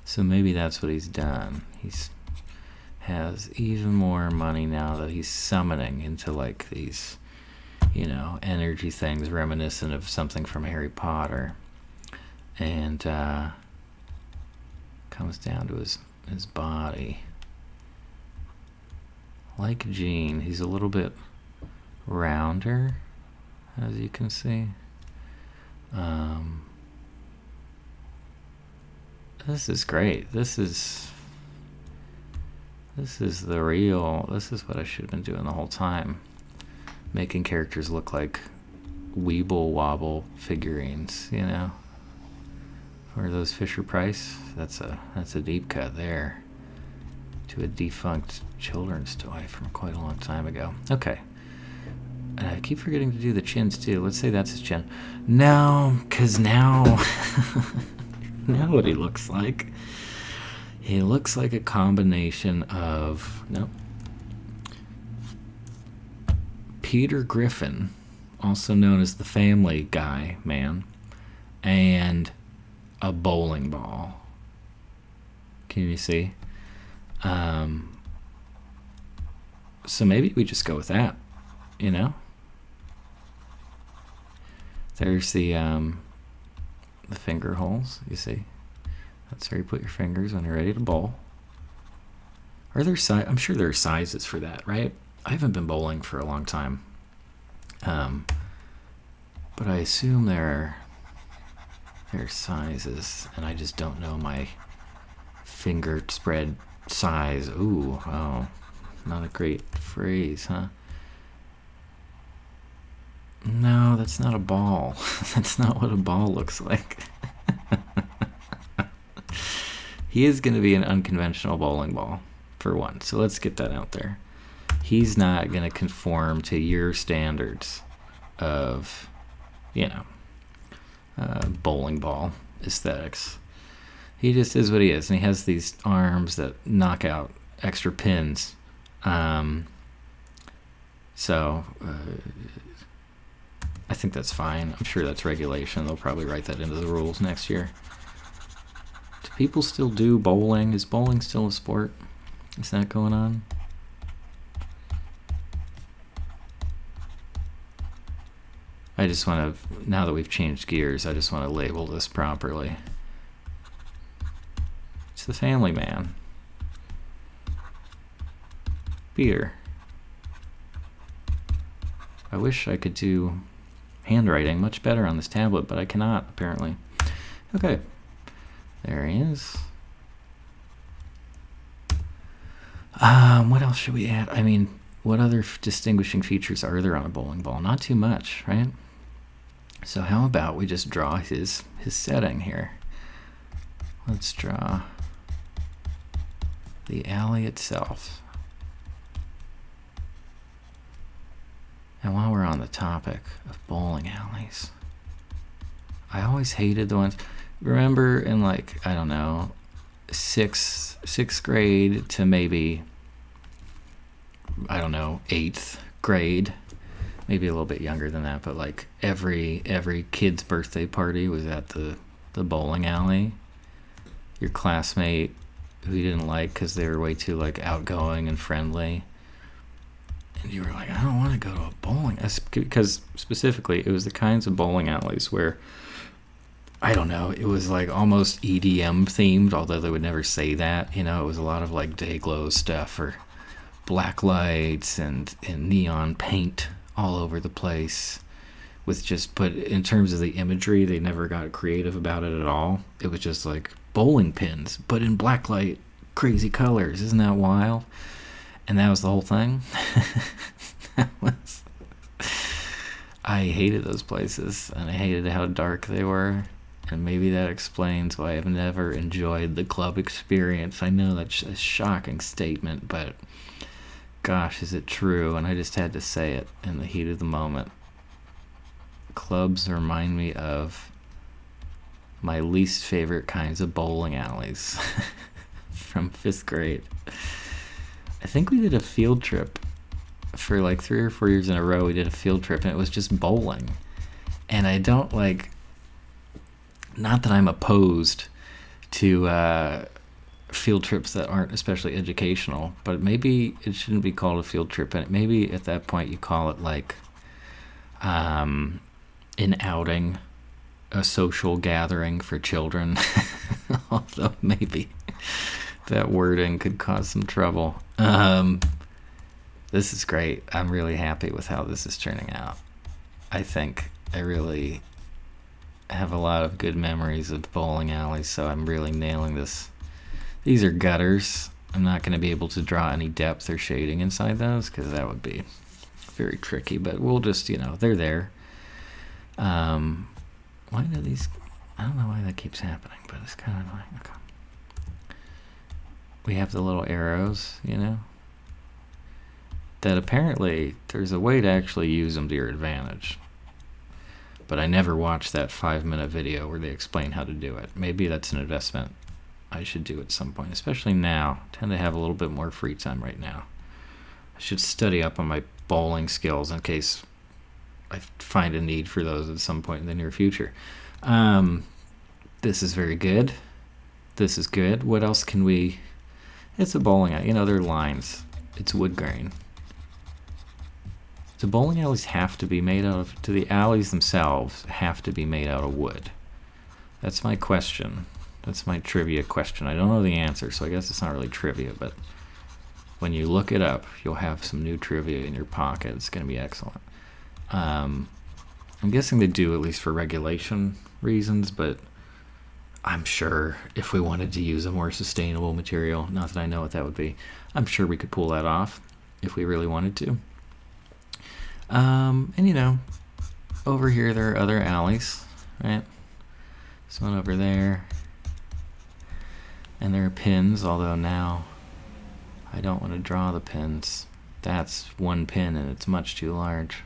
So maybe that's what he's done. Has even more money now that he's summoning into like these, you know, energy things reminiscent of something from Harry Potter. And comes down to his body. Like Gene, he's a little bit rounder, as you can see. This is great. This is the real... This is what I should have been doing the whole time. Making characters look like Weeble Wobble figurines, you know? For those Fisher-Price, that's a deep cut there. To a defunct children's toy from quite a long time ago. Okay. And I keep forgetting to do the chins too. Let's say that's his chin. No, because now... now what he looks like. He looks like a combination of... Nope. Peter Griffin, also known as the Family Guy man, and a bowling ball. Can you see? So maybe we just go with that, you know? There's the finger holes, you see? That's where you put your fingers when you're ready to bowl. Are there I'm sure there are sizes for that, right? I haven't been bowling for a long time. But I assume there are sizes, and I just don't know my finger spread size. Ooh, oh, not a great phrase, huh? No, that's not a ball. That's not what a ball looks like. He is going to be an unconventional bowling ball, for one. So let's get that out there. He's not going to conform to your standards of, you know, bowling ball aesthetics. He just is what he is, and he has these arms that knock out extra pins. So I think that's fine. I'm sure that's regulation. They'll probably write that into the rules next year. Do people still do bowling? Is bowling still a sport? Is that going on? I just want to, now that we've changed gears, I just want to label this properly. It's the Family Man. Beer. I wish I could do handwriting much better on this tablet, but I cannot, apparently. Okay. There he is. What else should we add? I mean, what other distinguishing features are there on a bowling ball? Not too much, right? So how about we just draw his setting here? Let's draw the alley itself. And while we're on the topic of bowling alleys, I always hated the ones, remember in like, I don't know, sixth grade to maybe, I don't know, 8th grade, maybe a little bit younger than that, but like every kid's birthday party was at the bowling alley. Your classmate who you didn't like because they were way too like outgoing and friendly, and you were like, I don't want to go to a bowling, because specifically it was the kinds of bowling alleys where, I don't know, it was like almost EDM themed, although they would never say that, you know. It was a lot of like day glow stuff or black lights and neon paint all over the place, with just, but in terms of the imagery, they never got creative about it at all. It was just like bowling pins, but in black light, crazy colors. Isn't that wild? And that was the whole thing. I hated those places, and I hated how dark they were. And maybe that explains why I've never enjoyed the club experience. I know that's a shocking statement, but gosh, is it true? And I just had to say it in the heat of the moment. Clubs remind me of my least favorite kinds of bowling alleys from 5th grade. I think we did a field trip for like 3 or 4 years in a row. We did a field trip, and it was just bowling. And I don't like, not that I'm opposed to field trips that aren't especially educational, but maybe it shouldn't be called a field trip, and maybe at that point you call it like an outing, a social gathering for children. Although maybe that wording could cause some trouble. This is great. I'm really happy with how this is turning out. I think I really have a lot of good memories of bowling alleys, so I'm really nailing this. These are gutters. I'm not going to be able to draw any depth or shading inside those because that would be very tricky, but we'll just, you know, they're there. Why do these, I don't know why that keeps happening, but it's kind of annoying. Okay. We have the little arrows, you know, that apparently there's a way to actually use them to your advantage. But I never watched that 5-minute video where they explain how to do it. Maybe that's an investment I should do at some point, especially now. I tend to have a little bit more free time right now. I should study up on my bowling skills in case I find a need for those at some point in the near future. This is very good. This is good. What else can we... It's a bowling alley. You know, there are lines. It's wood grain. Do bowling alleys have to be made out of... Do the alleys themselves have to be made out of wood? That's my question. That's my trivia question. I don't know the answer, so I guess it's not really trivia, but when you look it up, you'll have some new trivia in your pocket. It's going to be excellent. I'm guessing they do, at least for regulation reasons, but I'm sure if we wanted to use a more sustainable material, not that I know what that would be, I'm sure we could pull that off if we really wanted to. And you know, over here there are other alleys, right? This one over there. And there are pins, although now I don't want to draw the pins. That's one pin and it's much too large.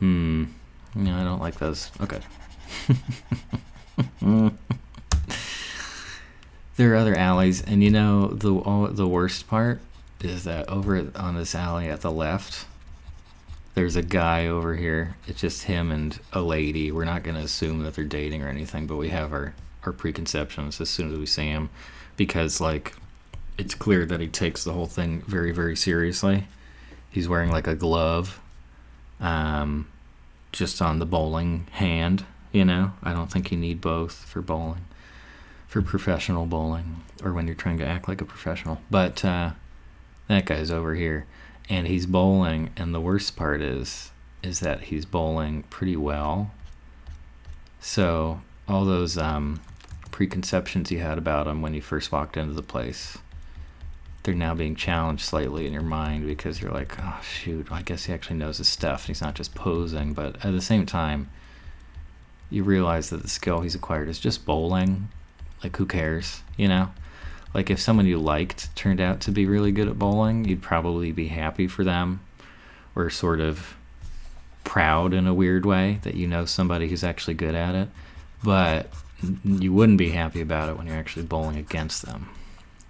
No, I don't like those. Okay. There are other alleys, and you know, the worst part is that over on this alley at the left, there's a guy over here. It's just him and a lady. We're not going to assume that they're dating or anything, but we have our preconceptions as soon as we see him, because like it's clear that he takes the whole thing very, very seriously. He's wearing like a glove just on the bowling hand, you know. I don't think you need both for bowling, for professional bowling, or when you're trying to act like a professional. But that guy's over here, and he's bowling, and the worst part is that he's bowling pretty well. So all those preconceptions you had about him when you first walked into the place, they're now being challenged slightly in your mind, because you're like, oh shoot, I guess he actually knows his stuff. He's not just posing. But at the same time, you realize that the skill he's acquired is just bowling. Like, who cares, you know? Like, if someone you liked turned out to be really good at bowling, you'd probably be happy for them, or sort of proud in a weird way that you know somebody who's actually good at it. But you wouldn't be happy about it when you're actually bowling against them.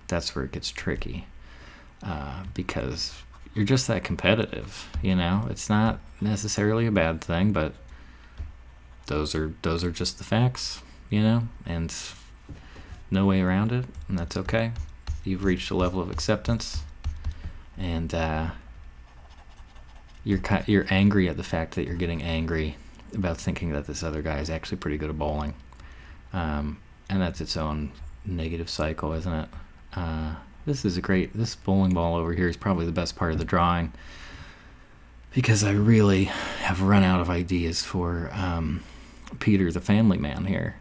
That's where it gets tricky, because you're just that competitive, you know? It's not necessarily a bad thing, but those are just the facts, you know? And no way around it, and that's okay. You've reached a level of acceptance, and you're angry at the fact that you're getting angry about thinking that this other guy is actually pretty good at bowling, and that's its own negative cycle, isn't it? This bowling ball over here is probably the best part of the drawing, because I really have run out of ideas for Peter the family man here.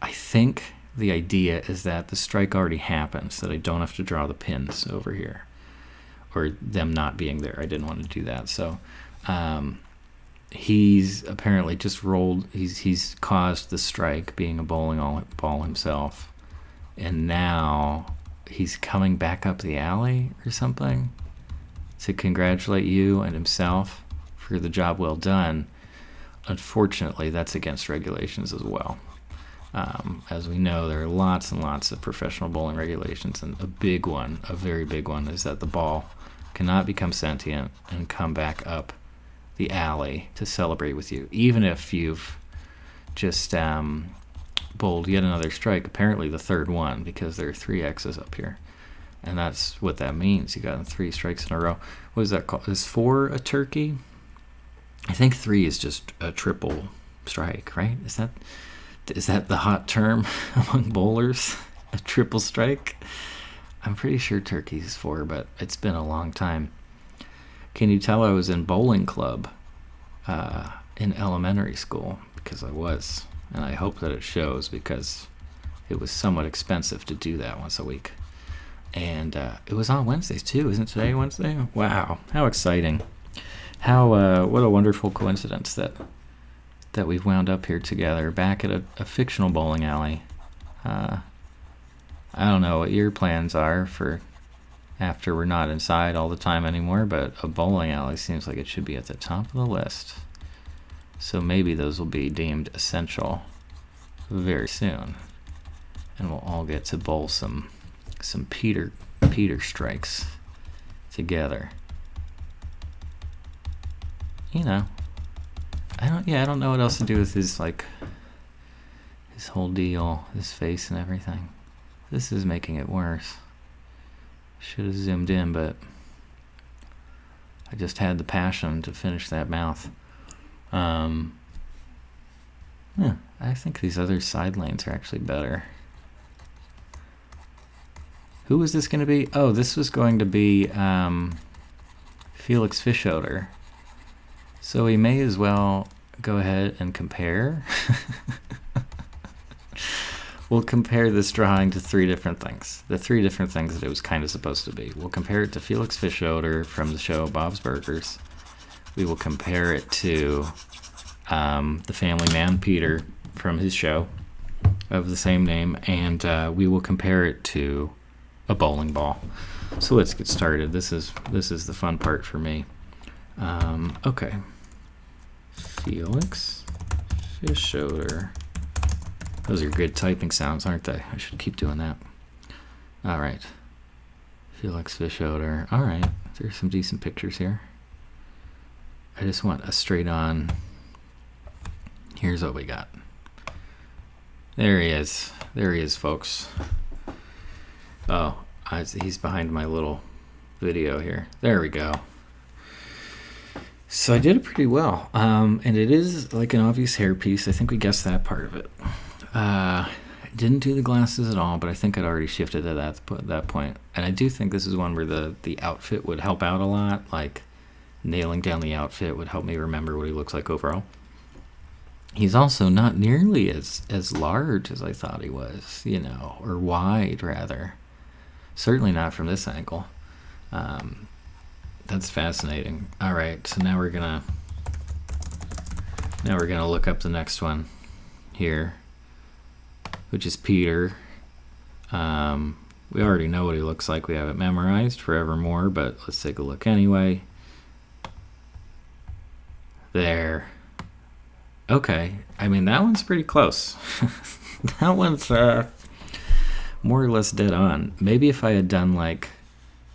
I think the idea is that the strike already happened, so that I don't have to draw the pins over here, or them not being there. I didn't want to do that. So he's apparently just rolled, he's caused the strike, being a bowling ball himself, and now he's coming back up the alley or something to congratulate you and himself for the job well done. Unfortunately, that's against regulations as well. As we know, there are lots and lots of professional bowling regulations, and a big one, a very big one, is that the ball cannot become sentient and come back up the alley to celebrate with you, even if you've just bowled yet another strike, apparently the third one, because there are 3 X's up here, and that's what that means. You got 3 strikes in a row. What is that called? Is 4 a turkey? I think 3 is just a triple strike, right? Is that the hot term among bowlers? A triple strike? I'm pretty sure turkey's 4, but it's been a long time. Can you tell I was in bowling club in elementary school? Because I was, and I hope that it shows, because it was somewhat expensive to do that once a week. And it was on Wednesdays too. Isn't today Wednesday? Wow, how exciting. How what a wonderful coincidence that we've wound up here together, back at a fictional bowling alley. I don't know what your plans are for after we're not inside all the time anymore, but a bowling alley seems like it should be at the top of the list. So maybe those will be deemed essential very soon, and we'll all get to bowl some Peter strikes together. You know, I don't know what else to do with his whole deal, his face and everything. This is making it worse. Should have zoomed in, but I just had the passion to finish that mouth. Yeah, I think these other side lanes are actually better. Who was this going to be? Oh, this was going to be Felix Fischoeder. So we may as well go ahead and compare. We'll compare this drawing to 3 different things. The 3 different things that it was kind of supposed to be. We'll compare it to Felix Fischoeder from the show Bob's Burgers. We will compare it to the family man, Peter, from his show. of the same name, and we will compare it to a bowling ball. So let's get started. This is the fun part for me. Okay. Felix Fischoeder. Those are good typing sounds, aren't they? I should keep doing that. All right. Felix Fischoeder. All right. There's some decent pictures here. I just want a straight on. Here's what we got. There he is. There he is, folks. Oh, he's behind my little video here. There we go. So I did it pretty well. And it is like an obvious hairpiece. I think we guessed that part of it. Didn't do the glasses at all, but I think I'd already shifted at that point. And I do think this is one where the outfit would help out a lot. Like nailing down the outfit would help me remember what he looks like overall. He's also not nearly as large as I thought he was, you know, or wide rather. Certainly not from this angle. That's fascinating. All right, so now we're gonna look up the next one here, which is Peter. We already know what he looks like. We have it memorized forevermore, but let's take a look anyway. There. Okay, I mean, that one's pretty close. That one's more or less dead on. Maybe if I had done like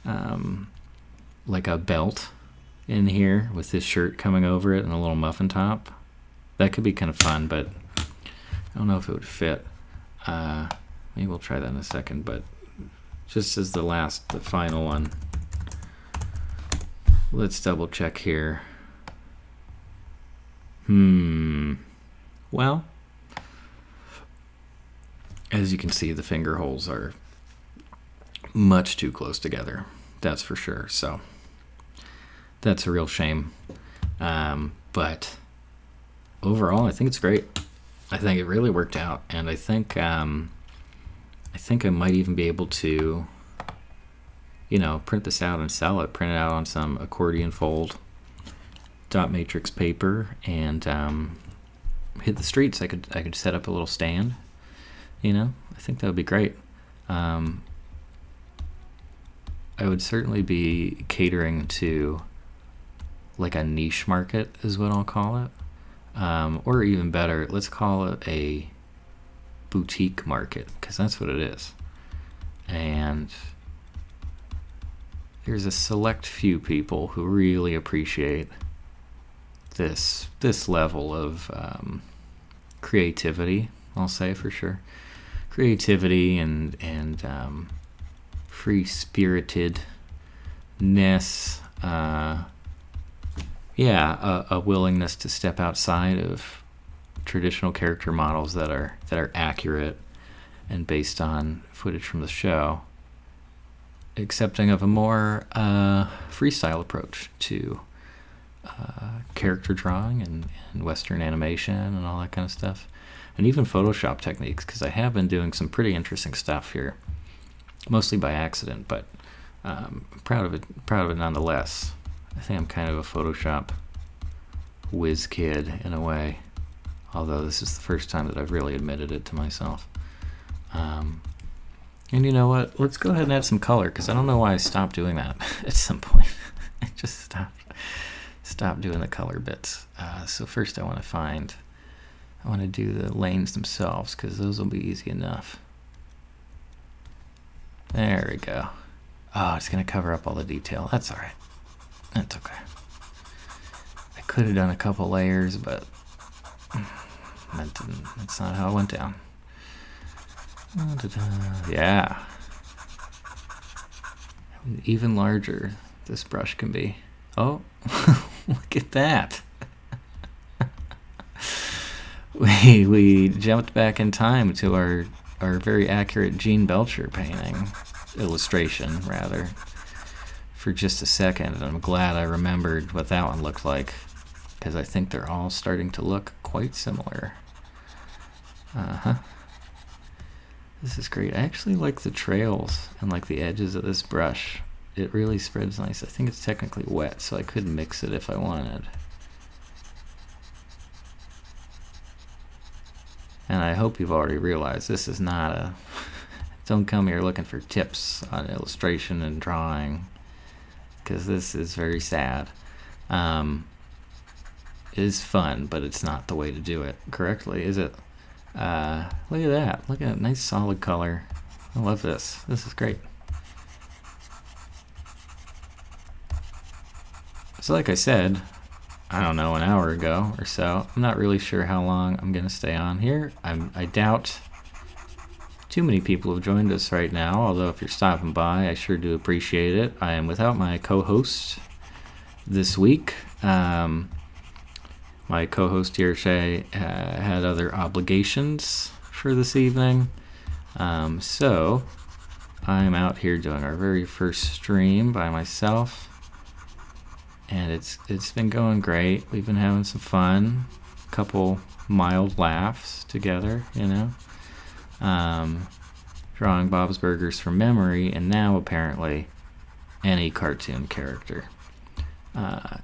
a belt in here with this shirt coming over it and a little muffin top, that could be kind of fun, but I don't know if it would fit. Maybe we'll try that in a second, but just as the final one, let's double check here. Well, as you can see, the finger holes are much too close together. That's for sure. So that's a real shame. But overall, I think it's great. I think it really worked out, and I think I might even be able to, you know, print this out and sell it. Print it out on some accordion fold dot matrix paper and hit the streets. I could set up a little stand. You know, I think that would be great. I would certainly be catering to like a niche market is what I'll call it. Or even better, let's call it a boutique market, because that's what it is. And there's a select few people who really appreciate this level of creativity, I'll say for sure. Creativity and free-spiritedness, a willingness to step outside of traditional character models that are accurate and based on footage from the show, accepting of a more freestyle approach to character drawing and Western animation and all that kind of stuff, and even Photoshop techniques, because I have been doing some pretty interesting stuff here, mostly by accident, but proud of it nonetheless. I think I'm kind of a Photoshop whiz kid in a way, although this is the first time that I've really admitted it to myself. And you know what? Let's go ahead and add some color, because I don't know why I stopped doing that at some point. I just stopped doing the color bits. So first I want to do the lanes themselves, because those will be easy enough. There we go. Oh, it's going to cover up all the detail. That's all right. That's okay. I could have done a couple layers, but that's not how it went down. Yeah. Even larger this brush can be. Oh, look at that. We jumped back in time to our very accurate Gene Belcher painting, illustration rather, for just a second, and I'm glad I remembered what that one looked like, because I think they're all starting to look quite similar. This is great. I actually like the trails and like the edges of this brush. It really spreads nice. I think it's technically wet, so I could mix it if I wanted. And I hope you've already realized this is not a... Don't come here looking for tips on illustration and drawing, because this is very sad. It is fun, but it's not the way to do it correctly, is it? Look at that. Look at that nice solid color. I love this. This is great. So like I said, I don't know, an hour ago or so, I'm not really sure how long I'm going to stay on here. I doubt too many people have joined us right now, although if you're stopping by, I sure do appreciate it. I am without my co-host this week. My co-host here, Shay, had other obligations for this evening. So I'm out here doing our very first stream by myself. And it's been going great. We've been having some fun, a couple mild laughs together, you know. Drawing Bob's Burgers from memory, and now apparently any cartoon character.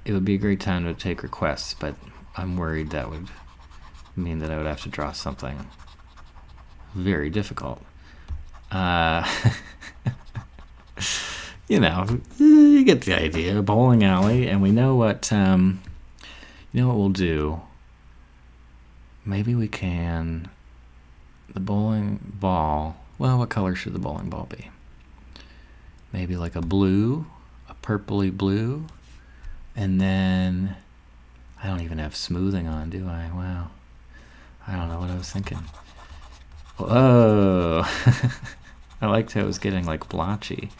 It would be a great time to take requests, but I'm worried that would mean that I would have to draw something very difficult. You know, you get the idea. Bowling alley, and we know what we'll do. Maybe we can. The bowling ball. Well, what color should the bowling ball be? Maybe like a blue, a purpley blue, and then I don't even have smoothing on, do I? Wow, I don't know what I was thinking. Whoa, I liked how it was getting like blotchy.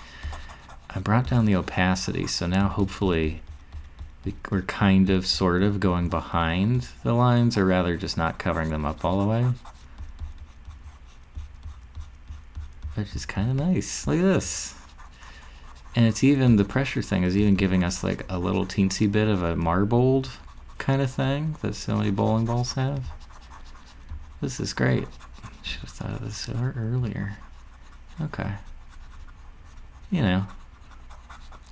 I brought down the opacity, so now hopefully we're kind of, sort of going behind the lines, or rather just not covering them up all the way. Which is kind of nice. Look at this. And it's even, the pressure thing is even giving us like a little teensy bit of a marbled kind of thing that so many bowling balls have. This is great. Should have thought of this earlier. Okay. You know.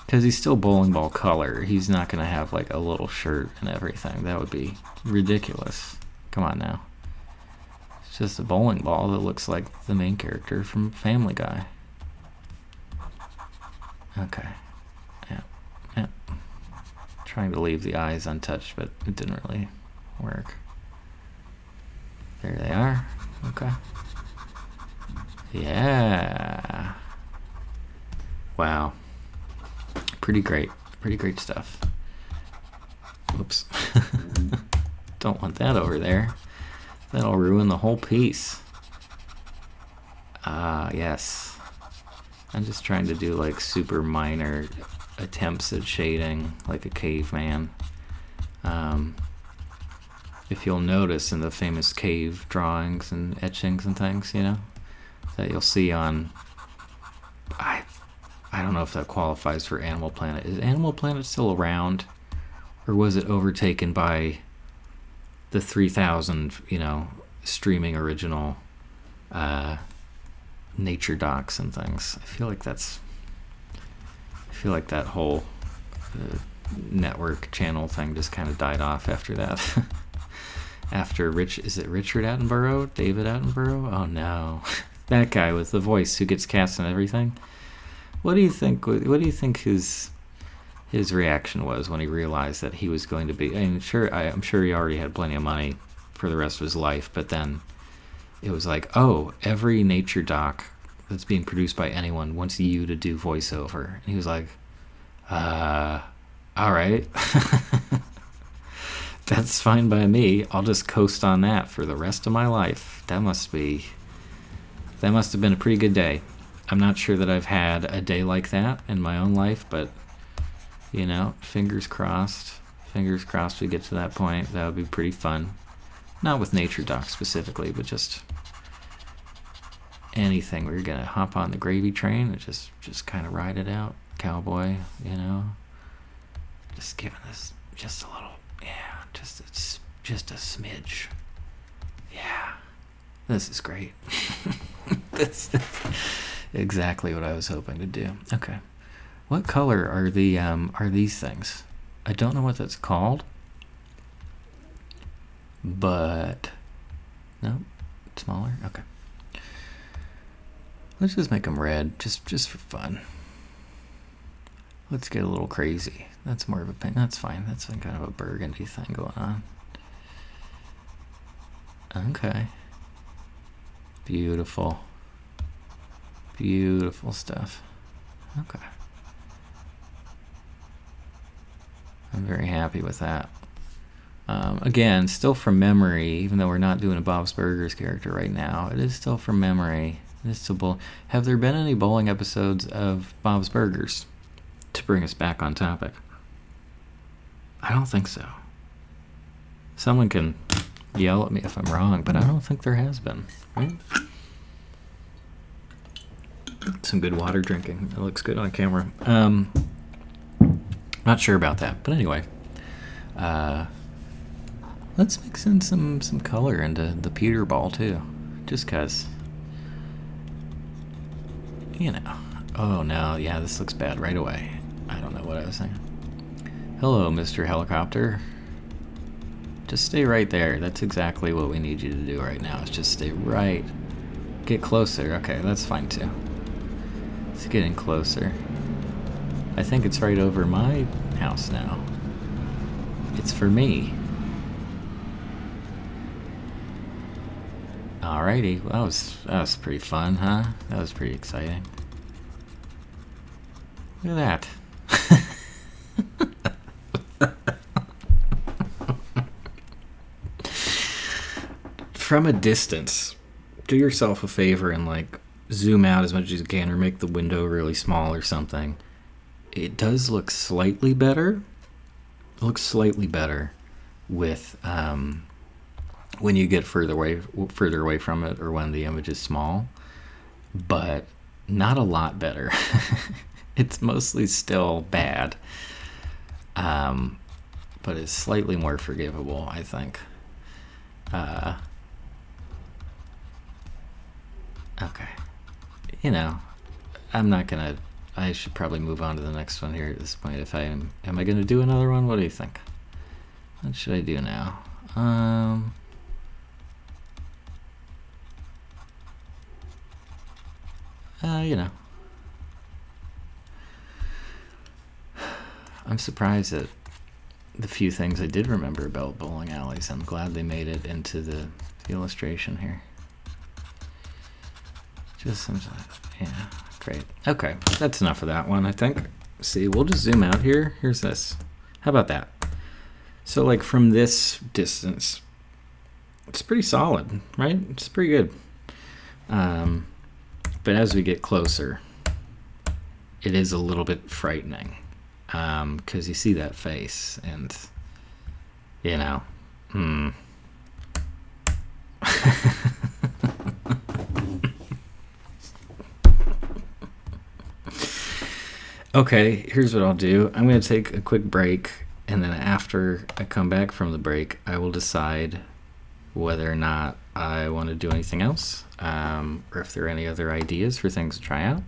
Because he's still bowling ball color. He's not going to have like a little shirt and everything. That would be ridiculous. Come on now. It's just a bowling ball that looks like the main character from Family Guy. Okay. Yeah. Trying to leave the eyes untouched, but it didn't really work. There they are. Okay. Yeah. Wow. Pretty great stuff. Oops. Don't want that over there. That'll ruin the whole piece. Yes. I'm just trying to do like super minor attempts at shading, like a caveman. If you'll notice in the famous cave drawings and etchings and things, you know, that you'll see on, I don't know if that qualifies for Animal Planet. Is Animal Planet still around? Or was it overtaken by the 3,000, you know, streaming original nature docs and things? I feel like that whole network channel thing just kind of died off after that. After is it Richard Attenborough? David Attenborough? Oh no. That guy with the voice who gets cast and everything. What do you think his reaction was when he realized that he was going to be, I'm sure he already had plenty of money for the rest of his life, but then it was like, oh, every nature doc that's being produced by anyone wants you to do voiceover. And he was like, all right. That's fine by me. I'll just coast on that for the rest of my life. That must have been a pretty good day. I'm not sure that I've had a day like that in my own life, but, you know, fingers crossed we get to that point. That would be pretty fun. Not with nature docs specifically, but just anything. We're going to hop on the gravy train and just kind of ride it out. Cowboy, you know. Just giving this just a little, yeah, just a smidge. Yeah. This is great. This is exactly what I was hoping to do. Okay. What color are these things? I don't know what that's called. But no, Smaller? Okay. Let's just make them red, just for fun. Let's get a little crazy. That's more of a pink. That's fine. That's kind of a burgundy thing going on. Okay. Beautiful. Beautiful stuff. Okay. I'm very happy with that. Again, still from memory, even though we're not doing a Bob's Burgers character right now, it is still from memory. It is still Have there been any bowling episodes of Bob's Burgers? To bring us back on topic. I don't think so. Someone can yell at me if I'm wrong, but I don't think there has been. Right? Some good water drinking. It looks good on camera. Not sure about that, but anyway. Let's mix in some color into the pewter ball too, just cause. You know. Oh no, yeah, this looks bad right away. I don't know what I was saying. Hello, Mr. Helicopter. Just stay right there. That's exactly what we need you to do right now. Is just stay right. Get closer. Okay, that's fine too. It's getting closer. I think it's right over my house now. It's for me. Alrighty, well, that was pretty fun, huh? That was pretty exciting. Look at that. From a distance, do yourself a favor and like zoom out as much as you can or make the window really small or something. It does look slightly better. It looks slightly better with when you get further away from it or when the image is small, but not a lot better. It's mostly still bad, but it's slightly more forgivable, I think. Okay, you know, I'm not gonna. I should probably move on to the next one here at this point. If I am I gonna do another one? What do you think? What should I do now? You know, I'm surprised at the few things I did remember about bowling alleys. I'm glad they made it into the illustration here. Just some, yeah, great. Okay, that's enough of that one, I think. See, we'll just zoom out here. Here's this. How about that? So, like, from this distance, it's pretty solid, right? It's pretty good. But as we get closer, it is a little bit frightening. Because you see that face, and, you know, Okay, here's what I'll do. I'm going to take a quick break, and then after I come back from the break, I will decide whether or not I want to do anything else, or if there are any other ideas for things to try out.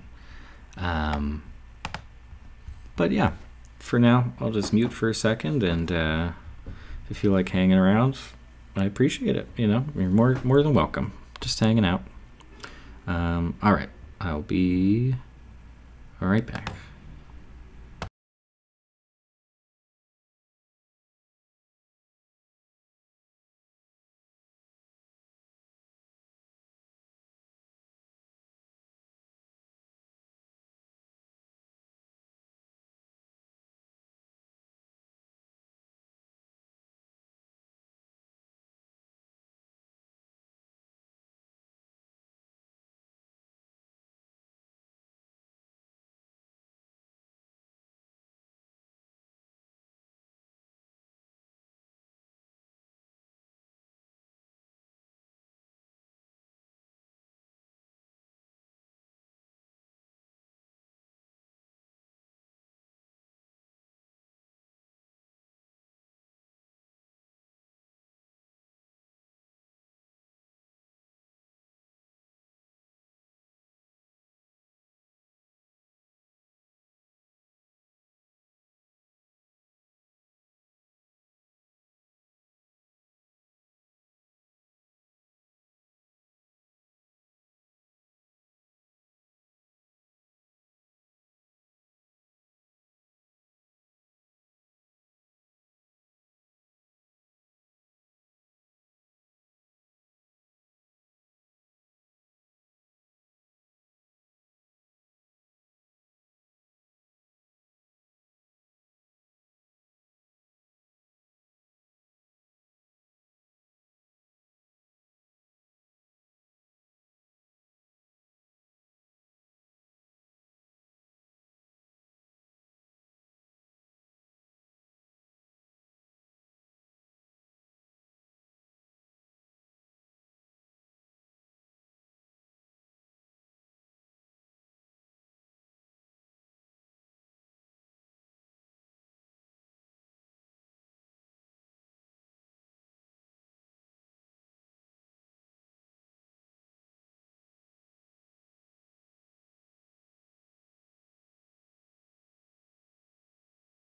But yeah, for now, I'll just mute for a second, and if you like hanging around, I appreciate it. You know, you're more than welcome. Just hanging out. All right, I'll be right back.